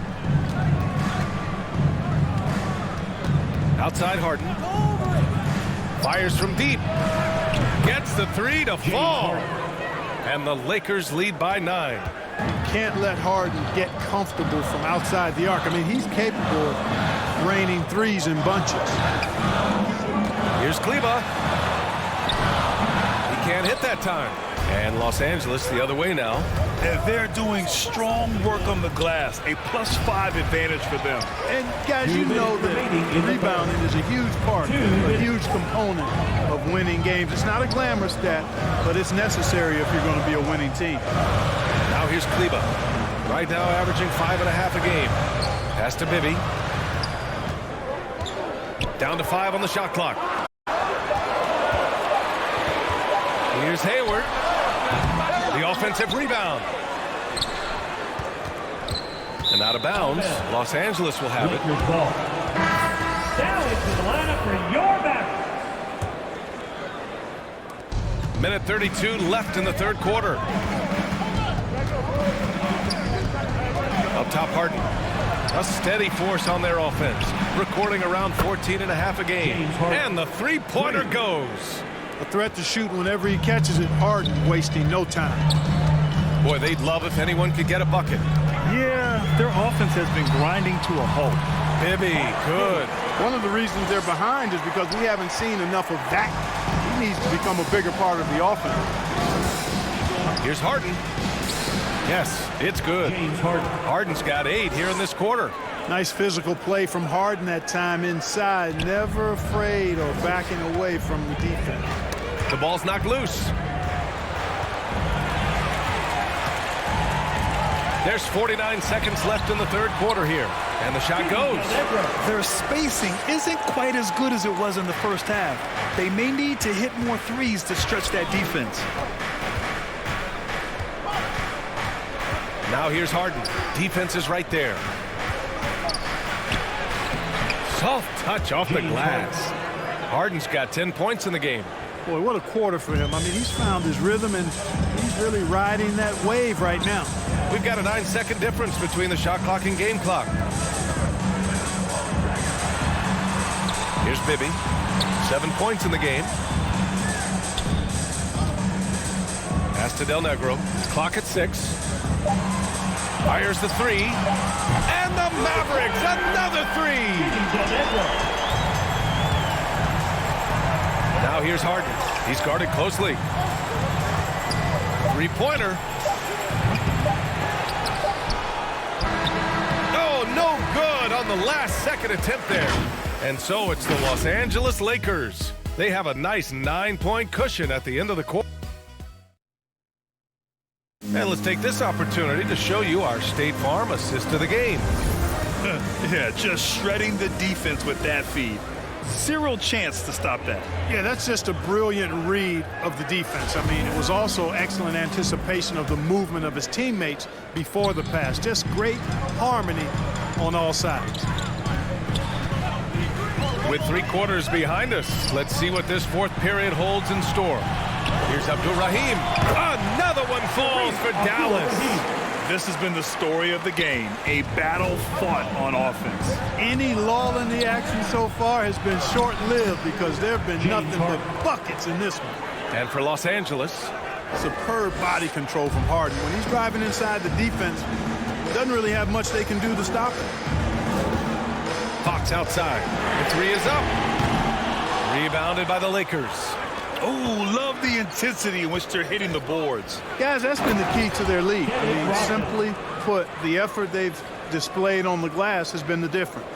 Outside Harden. Fires from deep. Gets the three to fall. And the Lakers lead by 9. Can't let Harden get comfortable from outside the arc. I mean, he's capable of raining threes in bunches. Here's Kleba. He can't hit that time. And Los Angeles the other way now. And they're doing strong work on the glass, a +5 advantage for them. And guys, you know that rebounding is a huge part, a huge component of winning games. It's not a glamour stat, but it's necessary if you're going to be a winning team. Now here's Kleba. Right now averaging 5.5 a game. Pass to Bibby. Down to 5 on the shot clock. Here's Hayward. The offensive rebound. And out of bounds. Los Angeles will have it. Now into the lineup for your Mavericks. Minute 32 left in the third quarter. Up top, Harden. A steady force on their offense. Recording around 14.5 a game. And the three-pointer goes. A threat to shoot whenever he catches it. Harden wasting no time. Boy, they'd love if anyone could get a bucket. Yeah, their offense has been grinding to a halt. Bibby, good. One of the reasons they're behind is because we haven't seen enough of that. He needs to become a bigger part of the offense. Here's Harden. Yes, it's good. Harden's got 8 here in this quarter. Nice physical play from Harden that time inside. Never afraid or backing away from the defense. The ball's knocked loose. There's 49 seconds left in the third quarter here. And the shot goes. Their spacing isn't quite as good as it was in the first half. They may need to hit more threes to stretch that defense. Now here's Harden. Defense is right there. Soft touch off the glass. Harden's got 10 points in the game. Boy, what a quarter for him. I mean, he's found his rhythm, and he's really riding that wave right now. We've got a 9-second difference between the shot clock and game clock. Here's Bibby. 7 points in the game. Pass to Del Negro. Clock at 6. Fires the three. And the Mavericks, another three. Now here's Harden. He's guarded closely. Three-pointer. Oh, no good on the last second attempt there. And so it's the Los Angeles Lakers. They have a nice 9-point cushion at the end of the quarter. And let's take this opportunity to show you our State Farm assist to the game. Yeah, just shredding the defense with that feed. Zero chance to stop that. Yeah, that's just a brilliant read of the defense. I mean, it was also excellent anticipation of the movement of his teammates before the pass. Just great harmony on all sides. With 3 quarters behind us, let's see what this fourth period holds in store. Here's Abdul Rahim. Another one falls for Dallas. This has been the story of the game, a battle fought on offense. Any lull in the action so far has been short-lived because there have been nothing but buckets in this one. And for Los Angeles, superb body control from Harden. When he's driving inside the defense, doesn't really have much they can do to stop it. Fox outside. The three is up. Rebounded by the Lakers. Oh, love the intensity in which they're hitting the boards. Guys, that's been the key to their lead. I mean, simply put, the effort they've displayed on the glass has been the difference.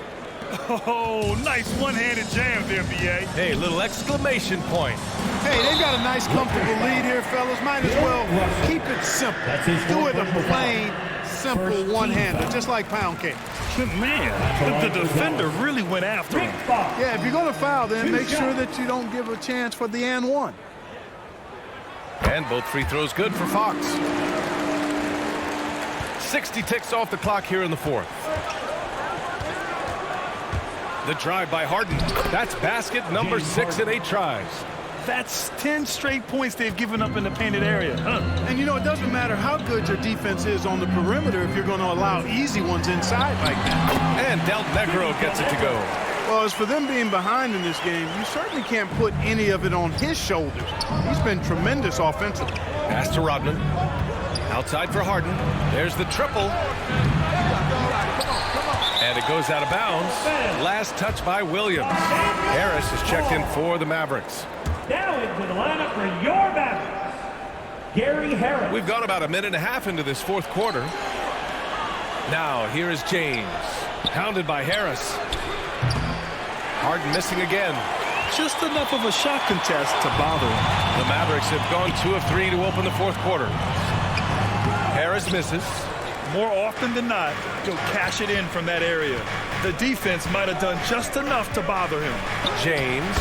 Oh, nice one-handed jam there, B.A. Hey, little exclamation point. Hey, they've got a nice, comfortable lead here, fellas. Might as well keep it simple. Do it a plain, simple one-hander, just like pound cake. Man, the defender really went after him. Yeah, if you're going to foul, then make sure that you don't give a chance for the and one. And both free throws good for Fox. 60 ticks off the clock here in the fourth. The drive by Harden. That's basket number 6 in 8 tries. That's 10 straight points they've given up in the painted area. And, you know, it doesn't matter how good your defense is on the perimeter if you're going to allow easy ones inside like that. And Del Negro gets it to go. Well, as for them being behind in this game, you certainly can't put any of it on his shoulders. He's been tremendous offensively. Pass to Rodman. Outside for Harden. There's the triple. And it goes out of bounds. Last touch by Williams. Harris is checked in for the Mavericks. Now into the lineup for your Mavericks, Gary Harris. We've gone about a minute and a half into this fourth quarter. Now here is James. Pounded by Harris. Harden missing again. Just enough of a shot contest to bother him. The Mavericks have gone 2 of 3 to open the fourth quarter. Harris misses. More often than not, he'll cash it in from that area. The defense might have done just enough to bother him. James,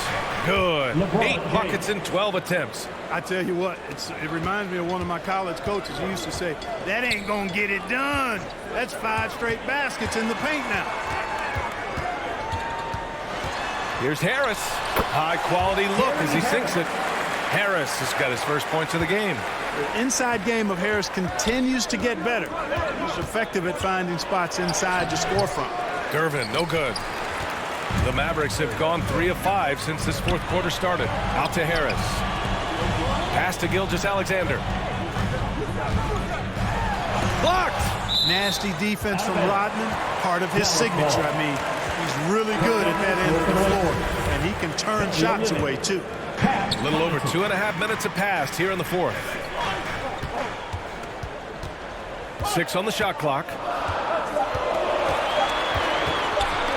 good. 8 buckets in 12 attempts. I tell you what, it reminds me of one of my college coaches. He used to say, that ain't gonna get it done. That's 5 straight baskets in the paint now. Here's Harris. High quality look as he sinks it. Harris has got his first points of the game. The inside game of Harris continues to get better. He's effective at finding spots inside to score from. Gervin, no good. The Mavericks have gone 3 of 5 since this fourth quarter started. Out to Harris. Pass to Gilgeous-Alexander. Blocked! Nasty defense from Rodman. Part of his signature, I mean. He's really good at that end of the floor. And he can turn shots away, too. A little over 2.5 minutes have passed here in the fourth. 6 on the shot clock.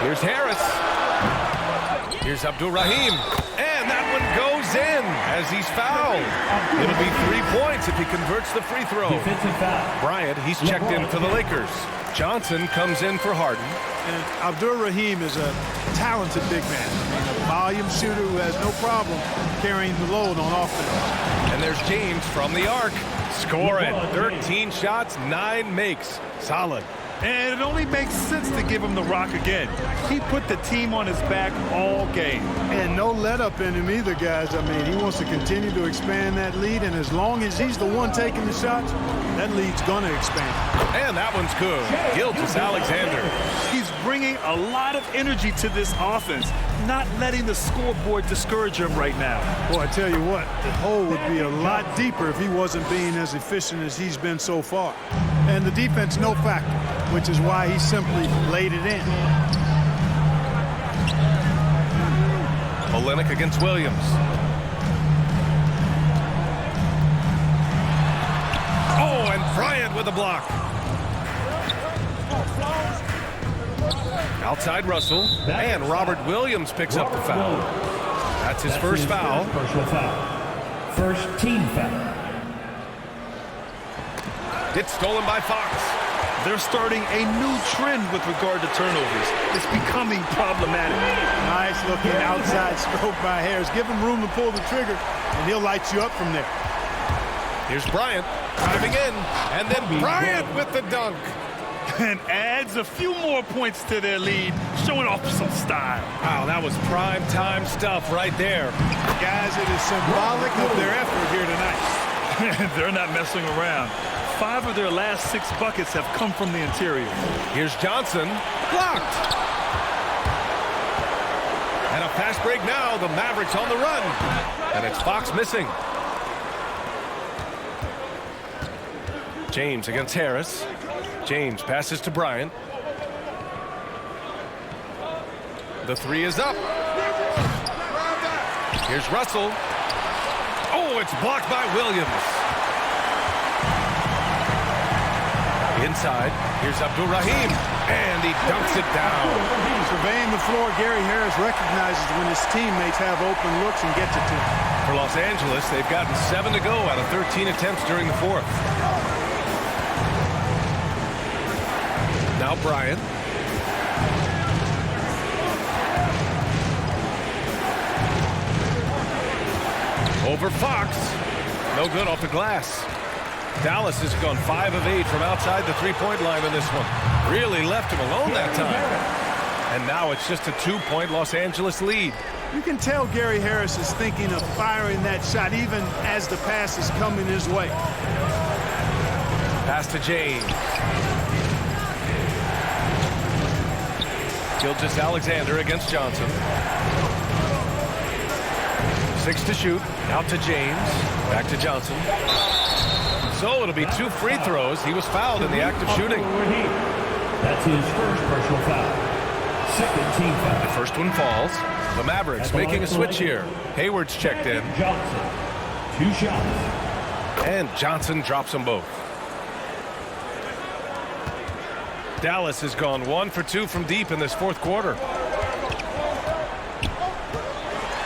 Here's Harris. Here's Abdul-Rahim. And that one goes in as he's fouled. It'll be 3 points if he converts the free throw. Bryant, he's checked in for the Lakers. Johnson comes in for Harden. And Abdul-Rahim is a talented big man. I mean, a volume shooter who has no problem carrying the load on offense. And there's James from the arc. Score it. 13 shots, 9 makes. Solid. And it only makes sense to give him the rock again. He put the team on his back all game. And no let up in him either, guys. I mean, he wants to continue to expand that lead, and as long as he's the one taking the shots, that lead's going to expand. And that one's good. Gilgeous-Alexander. He's bringing a lot of energy to this offense, not letting the scoreboard discourage him right now. Boy, I tell you what, the hole would be a lot deeper if he wasn't being as efficient as he's been so far. And the defense, no factor, which is why he simply laid it in. Olenek against Williams. Oh, and Bryant with a block. Outside Russell, and Robert Williams picks up the foul. That's his first foul. First team foul. It's stolen by Fox. They're starting a new trend with regard to turnovers. It's becoming problematic. Nice looking outside stroke by Harris. Give him room to pull the trigger, and he'll light you up from there. Here's Bryant driving in, and then Bryant with the dunk. And adds a few more points to their lead, showing off some style. Wow, that was prime time stuff right there. Guys, it is symbolic of their effort here tonight. They're not messing around. 5 of their last 6 buckets have come from the interior. Here's Johnson. Blocked. And a fast break now. The Mavericks on the run. And it's Fox missing. James against Harris. James passes to Bryant. The 3 is up. Here's Russell. Oh, it's blocked by Williams. Inside, here's Abdul-Rahim, and he dunks it down. Surveying the floor, Gary Harris recognizes when his teammates have open looks and gets it to him. For Los Angeles, they've gotten 7 to go out of 13 attempts during the 4th. Now Bryant. Over Fox. No good off the glass. Dallas has gone 5 of 8 from outside the three-point line in this one. Really left him alone that time. And now it's just a 2-point Los Angeles lead. You can tell Gary Harris is thinking of firing that shot even as the pass is coming his way. Pass to James. Gilgeous-Alexander against Johnson. 6 to shoot. Out to James. Back to Johnson. So it'll be 2 free throws. He was fouled in the act of shooting. That's his first personal foul. Second team foul. The first one falls. The Mavericks making a switch here. Hayward's checked in. Johnson. 2 shots. And Johnson drops them both. Dallas has gone 1 for 2 from deep in this 4th quarter.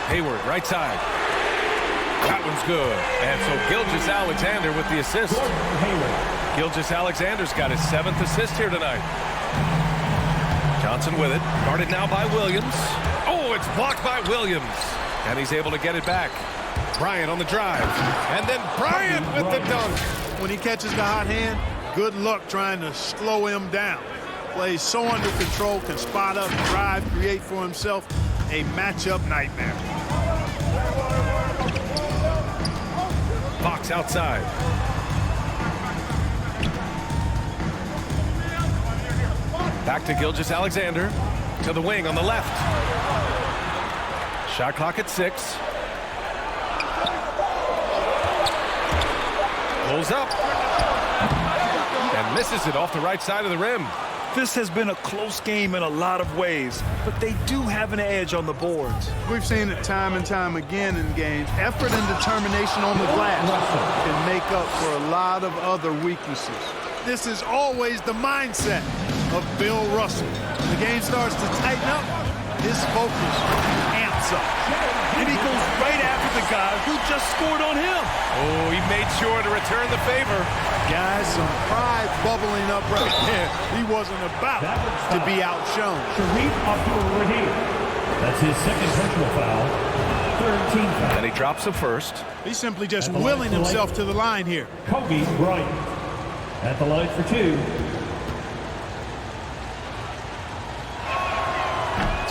Hayward, right side. That one's good. And so Gilgeous-Alexander with the assist. Gilgeous-Alexander's got his 7th assist here tonight. Johnson with it. Guarded now by Williams. Oh, it's blocked by Williams. And he's able to get it back. Bryant on the drive. And then Bryant with the dunk. When he catches the hot hand, good luck trying to slow him down. Plays so under control, can spot up, drive, create for himself a matchup nightmare. Fox outside. Back to Gilgeous-Alexander. To the wing on the left. Shot clock at 6. Pulls up. And misses it off the right side of the rim. This has been a close game in a lot of ways, but they do have an edge on the boards. We've seen it time and time again in games. Effort and determination on the glass can make up for a lot of other weaknesses. This is always the mindset of Bill Russell. When the game starts to tighten up, his focus amps up. And he goes right after the guy who just scored on him. Oh, he made sure to return the favor. Guys, some pride bubbling up right there. He wasn't about to be outshone. Sharif Abdul-Rahim. That's his second personal foul. Third team foul. And he drops the first. He's simply just willing himself to the line here. Kobe Bryant at the line for 2.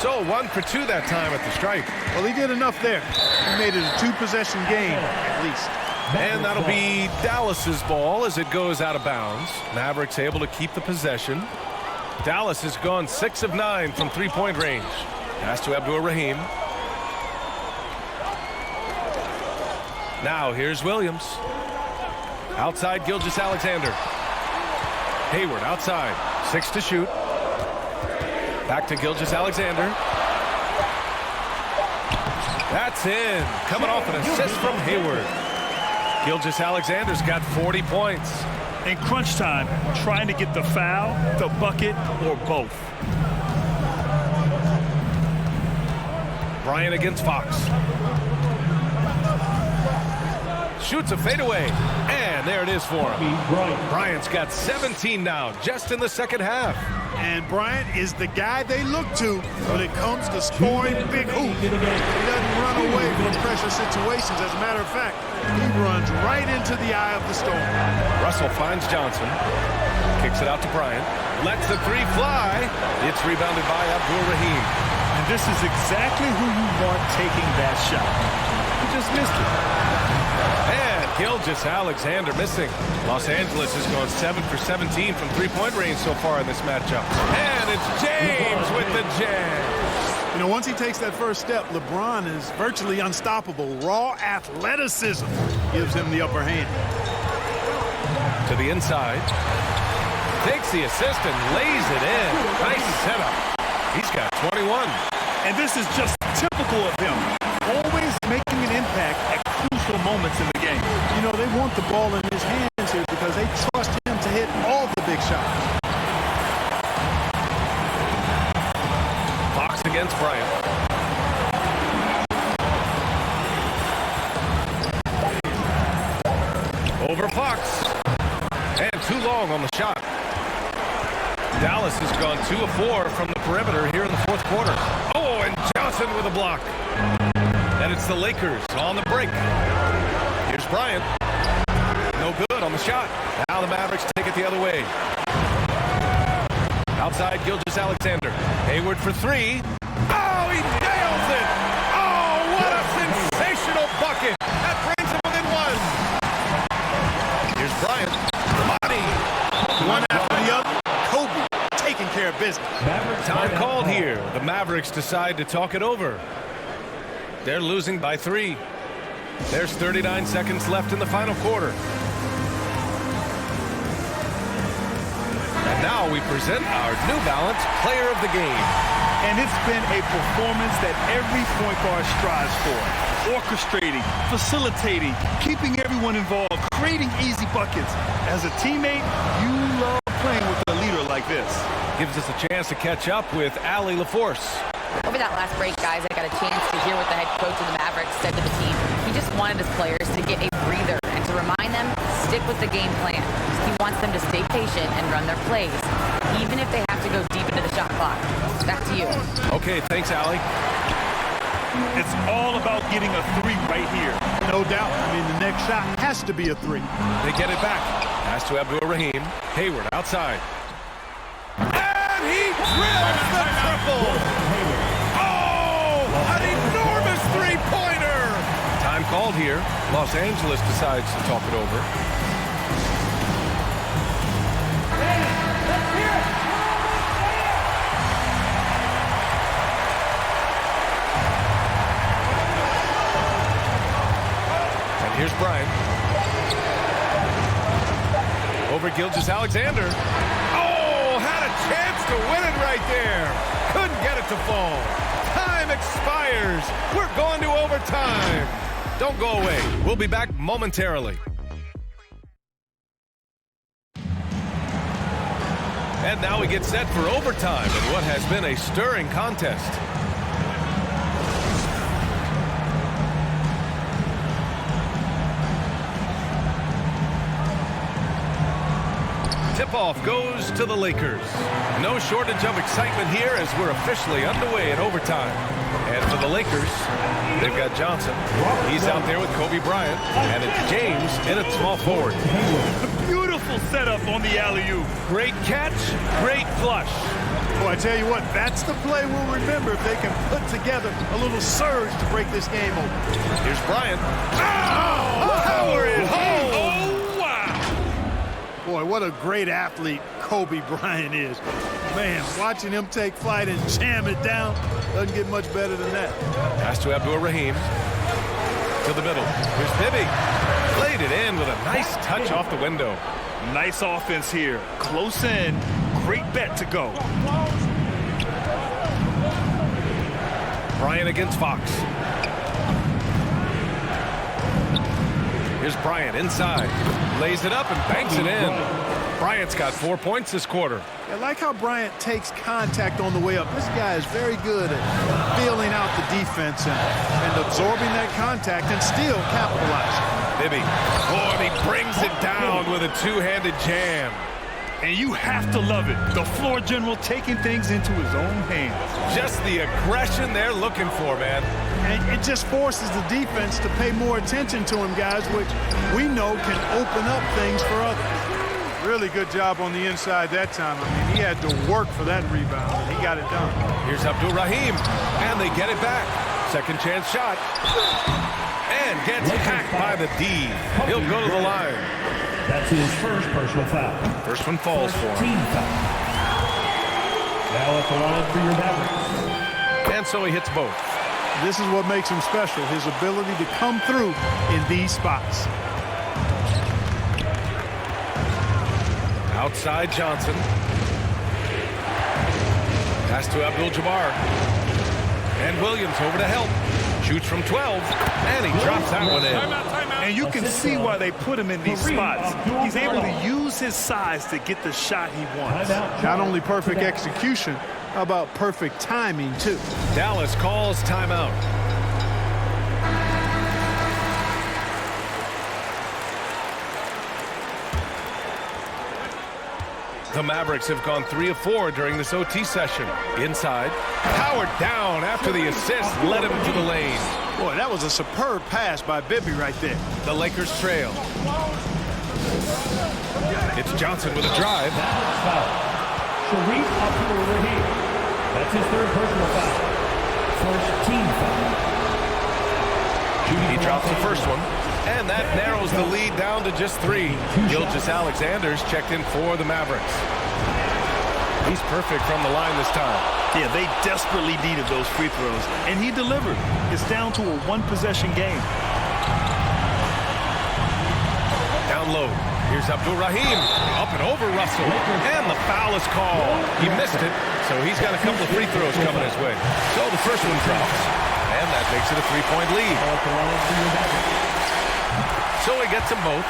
So 1 for 2 that time at the stripe. Well, he did enough there. He made it a 2-possession game, at least. And that'll be Dallas's ball as it goes out of bounds. Mavericks able to keep the possession. Dallas has gone 6 of 9 from three-point range. Pass to Abdul-Rahim. Now here's Williams. Outside Gilgeous-Alexander. Hayward outside. 6 to shoot. Back to Gilgeous-Alexander. That's in. Coming off an assist from Hayward. Gilgeous-Alexander's got 40 points. In crunch time, trying to get the foul, the bucket, or both. Bryant against Fox. Shoots a fadeaway. And there it is for him. Bryant's got 17 now, just in the second half. And Bryant is the guy they look to when it comes to scoring big hoops. He doesn't run away from pressure situations. As a matter of fact, he runs right into the eye of the storm. Russell finds Johnson. Kicks it out to Bryant. Lets the 3 fly. It's rebounded by Abdul-Rahim. And this is exactly who you want taking that shot. He just missed it. And Gilgeous-Alexander missing. Los Angeles has gone 7 for 17 from three-point range so far in this matchup. And it's James with the jam. You know, once he takes that first step, LeBron is virtually unstoppable. Raw athleticism gives him the upper hand. To the inside. Takes the assist and lays it in. Nice setup. He's got 21. And this is just typical of him. Always making an impact at crucial moments in the game. You know, they want the ball in his hands here because they trust him to hit all the big shots. Fox against Bryant. Over Fox. And too long on the shot. Dallas has gone 2 of 4 from the perimeter here in the fourth quarter. Oh, and Johnson with a block. And it's the Lakers on the break. Here's Bryant. No good on the shot. Now the Mavericks take it the other way. Outside Gilgeous-Alexander. Hayward for 3. Oh, he nails it! Oh, what a sensational bucket! That brings him within 1. Here's Bryant. Money. One after the other. Kobe taking care of business. Time called here. The Mavericks decide to talk it over. They're losing by 3. There's 39 seconds left in the final quarter. And now we present our New Balance Player of the Game. And it's been a performance that every point guard strives for. Orchestrating, facilitating, keeping everyone involved, creating easy buckets. As a teammate, you love playing with a leader like this. Gives us a chance to catch up with Allie LaForce. Over that last break, guys, I got a chance to hear what the head coach of the Mavericks said to the team. He just wanted his players to get a breather and to remind them, stick with the game plan. He wants them to stay patient and run their plays, even if they have to go deep into the shot clock. Back to you. Okay, thanks, Allie. It's all about getting a 3 right here. No doubt. I mean, the next shot has to be a 3. They get it back. Pass to Abdul-Rahim. Hayward outside. And he drills the triple. Oh, an enormous three-pointer. Time called here. Los Angeles decides to talk it over. Here's Bryant. Over Gilgeous-Alexander. Oh, had a chance to win it right there. Couldn't get it to fall. Time expires. We're going to overtime. Don't go away. We'll be back momentarily. And now we get set for overtime in what has been a stirring contest. Tip-off goes to the Lakers. No shortage of excitement here as we're officially underway in overtime. And for the Lakers, they've got Johnson. He's out there with Kobe Bryant. And it's James in at small forward. Beautiful setup on the alley-oop. Great catch, great flush. Boy, I tell you what, that's the play we'll remember if they can put together a little surge to break this game open. Here's Bryant. Oh! Power it home! Oh, wow! Boy, what a great athlete Kobe Bryant is. Man, watching him take flight and jam it down doesn't get much better than that. Pass to Abdul-Rahim. To the middle. Here's Bibby. Played it in with a nice touch off the window. Nice offense here. Close in. Great bet to go. Bryant against Fox. Here's Bryant inside. Lays it up and banks it in. Bryant's got 4 points this quarter. I like how Bryant takes contact on the way up. This guy is very good at feeling out the defense and absorbing that contact and still capitalizing. Bibby. Oh, and he brings it down with a two-handed jam. And you have to love it. The floor general taking things into his own hands. Just the aggression they're looking for, man. And it just forces the defense to pay more attention to him, guys, which we know can open up things for others. Really good job on the inside that time. I mean, he had to work for that rebound, and he got it done. Here's Abdul-Rahim, and they get it back. Second chance shot. And gets hacked by the D. He'll go to the line. That's his first personal foul. First one falls for him. Team foul. Now at the line for your Mavericks. And so he hits both. This is what makes him special, his ability to come through in these spots. Outside Johnson. Pass to Abdul-Jabbar. And Williams over to help. Shoots from 12, and he drops that one in. And you can see why they put him in these spots. He's able to use his size to get the shot he wants. Not only perfect execution, how about perfect timing, too? Dallas calls timeout. The Mavericks have gone 3 of 4 during this OT session. Inside, powered down after the assist led him to the lane. Boy, that was a superb pass by Bibby right there. The Lakers trail. It's Johnson with a drive. Sharif Abdul-Rahim. That's his third personal foul. First team foul. He drops the first one. And that narrows the lead down to just 3. Gilgeous-Alexander's checked in for the Mavericks. He's perfect from the line this time. Yeah, they desperately needed those free throws, and he delivered. It's down to a one-possession game. Down low. Here's Abdul-Rahim. Up and over Russell. And the foul is called. He missed it, so he's got a couple of free throws coming his way. So the first one drops. And that makes it a 3-point lead. So he gets them both,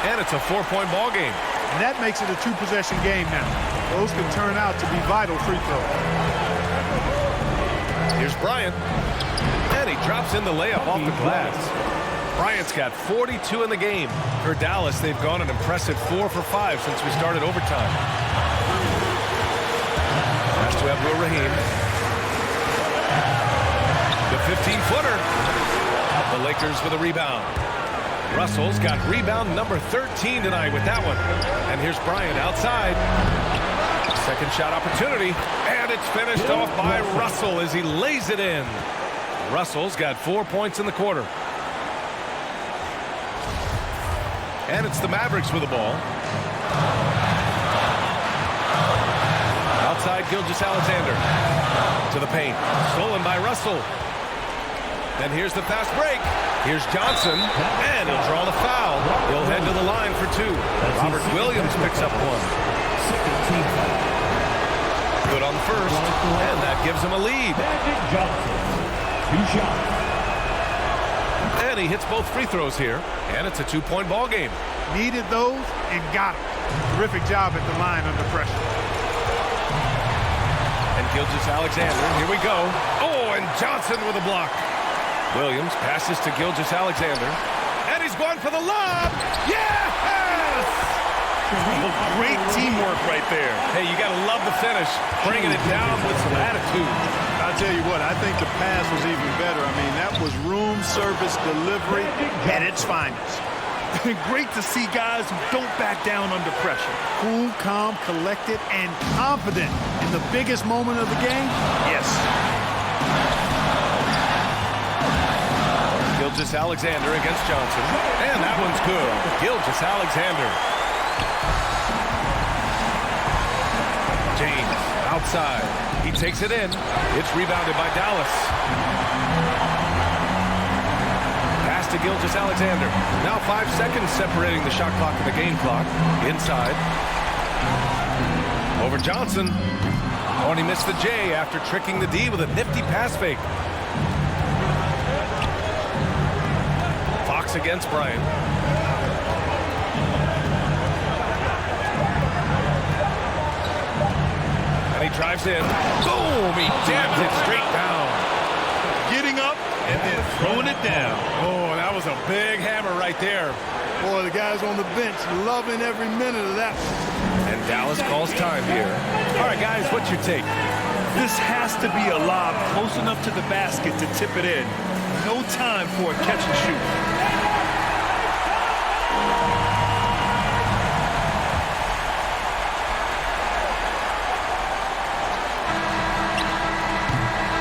and it's a 4-point ball game. And that makes it a 2-possession game now. Those can turn out to be vital free throws. Here's Bryant, and he drops in the layup off the glass. Bryant's got 42 in the game. For Dallas, they've gone an impressive 4 for 5 since we started overtime. Pass to Abdul-Rahim. The 15-footer. The Lakers with a rebound. Russell's got rebound number 13 tonight with that one. And here's Bryant outside. Second shot opportunity. And it's finished off by Russell as he lays it in. Russell's got 4 points in the quarter. And it's the Mavericks with the ball. Outside Gilgeous-Alexander. To the paint. Stolen by Russell. Then here's the fast break. Here's Johnson, and he'll draw the foul. He'll head to the line for 2. Robert Williams picks up 1. Good on the first, and that gives him a lead. Johnson, 2 shots. And he hits both free throws here, and it's a 2-point ball game. Needed those and got them. Terrific job at the line under pressure. And Gilgeous-Alexander, here we go. Oh, and Johnson with a block. Williams passes to Gilgeous-Alexander, and he's going for the lob. Yes! Oh, great teamwork right there. Hey, you got to love the finish, bringing it down with some attitude. I'll tell you what, I think the pass was even better. I mean, that was room service delivery at its finest. Great to see guys who don't back down under pressure. Cool, calm, collected, and confident in the biggest moment of the game. Yes. Gilgeous-Alexander against Johnson. And that one's good. Gilgeous-Alexander. James outside. He takes it in. It's rebounded by Dallas. Pass to Gilgeous-Alexander. Now 5 seconds separating the shot clock and the game clock. Inside. Over Johnson. Oh, and he missed the J after tricking the D with a nifty pass fake. Fox against Bryant. And he drives in. Boom! He jams it straight down. Getting up and then throwing it down. Oh, that was a big hammer right there. Boy, the guys on the bench loving every minute of that one. And Dallas calls time here. All right, guys, what's your take? This has to be a lob close enough to the basket to tip it in. No time for a catch and shoot.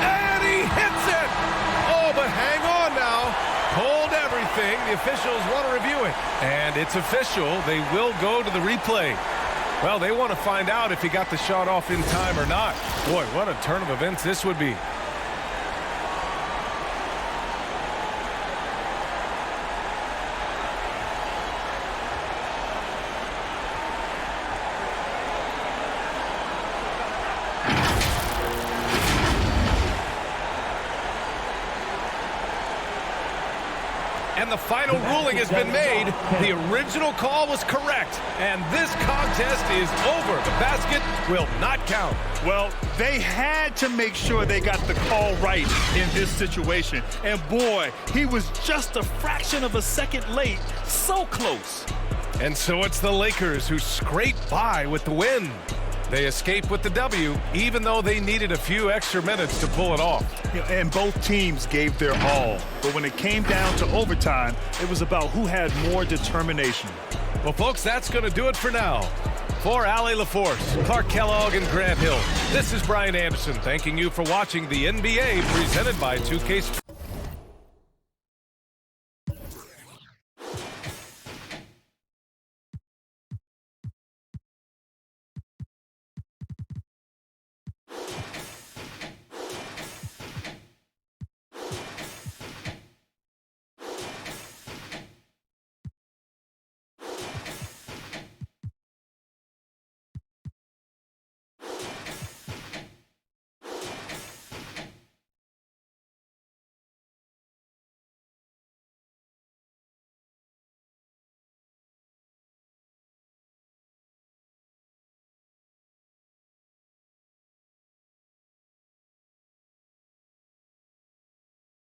And he hits it! Oh, but hang on now. Pulled officials want to review it. And it's official. They will go to the replay. Well, they want to find out if he got the shot off in time or not. Boy, what a turn of events this would be. And the final ruling has been made. The original call was correct. And this contest is over. The basket will not count. Well, they had to make sure they got the call right in this situation. And boy, he was just a fraction of a second late. So close. And so it's the Lakers who scrape by with the win. They escape with the W, even though they needed a few extra minutes to pull it off. And both teams gave their all. But when it came down to overtime, it was about who had more determination. Well, folks, that's going to do it for now. For Allie LaForce, Clark Kellogg, and Grant Hill, this is Brian Anderson thanking you for watching the NBA presented by 2K Sports.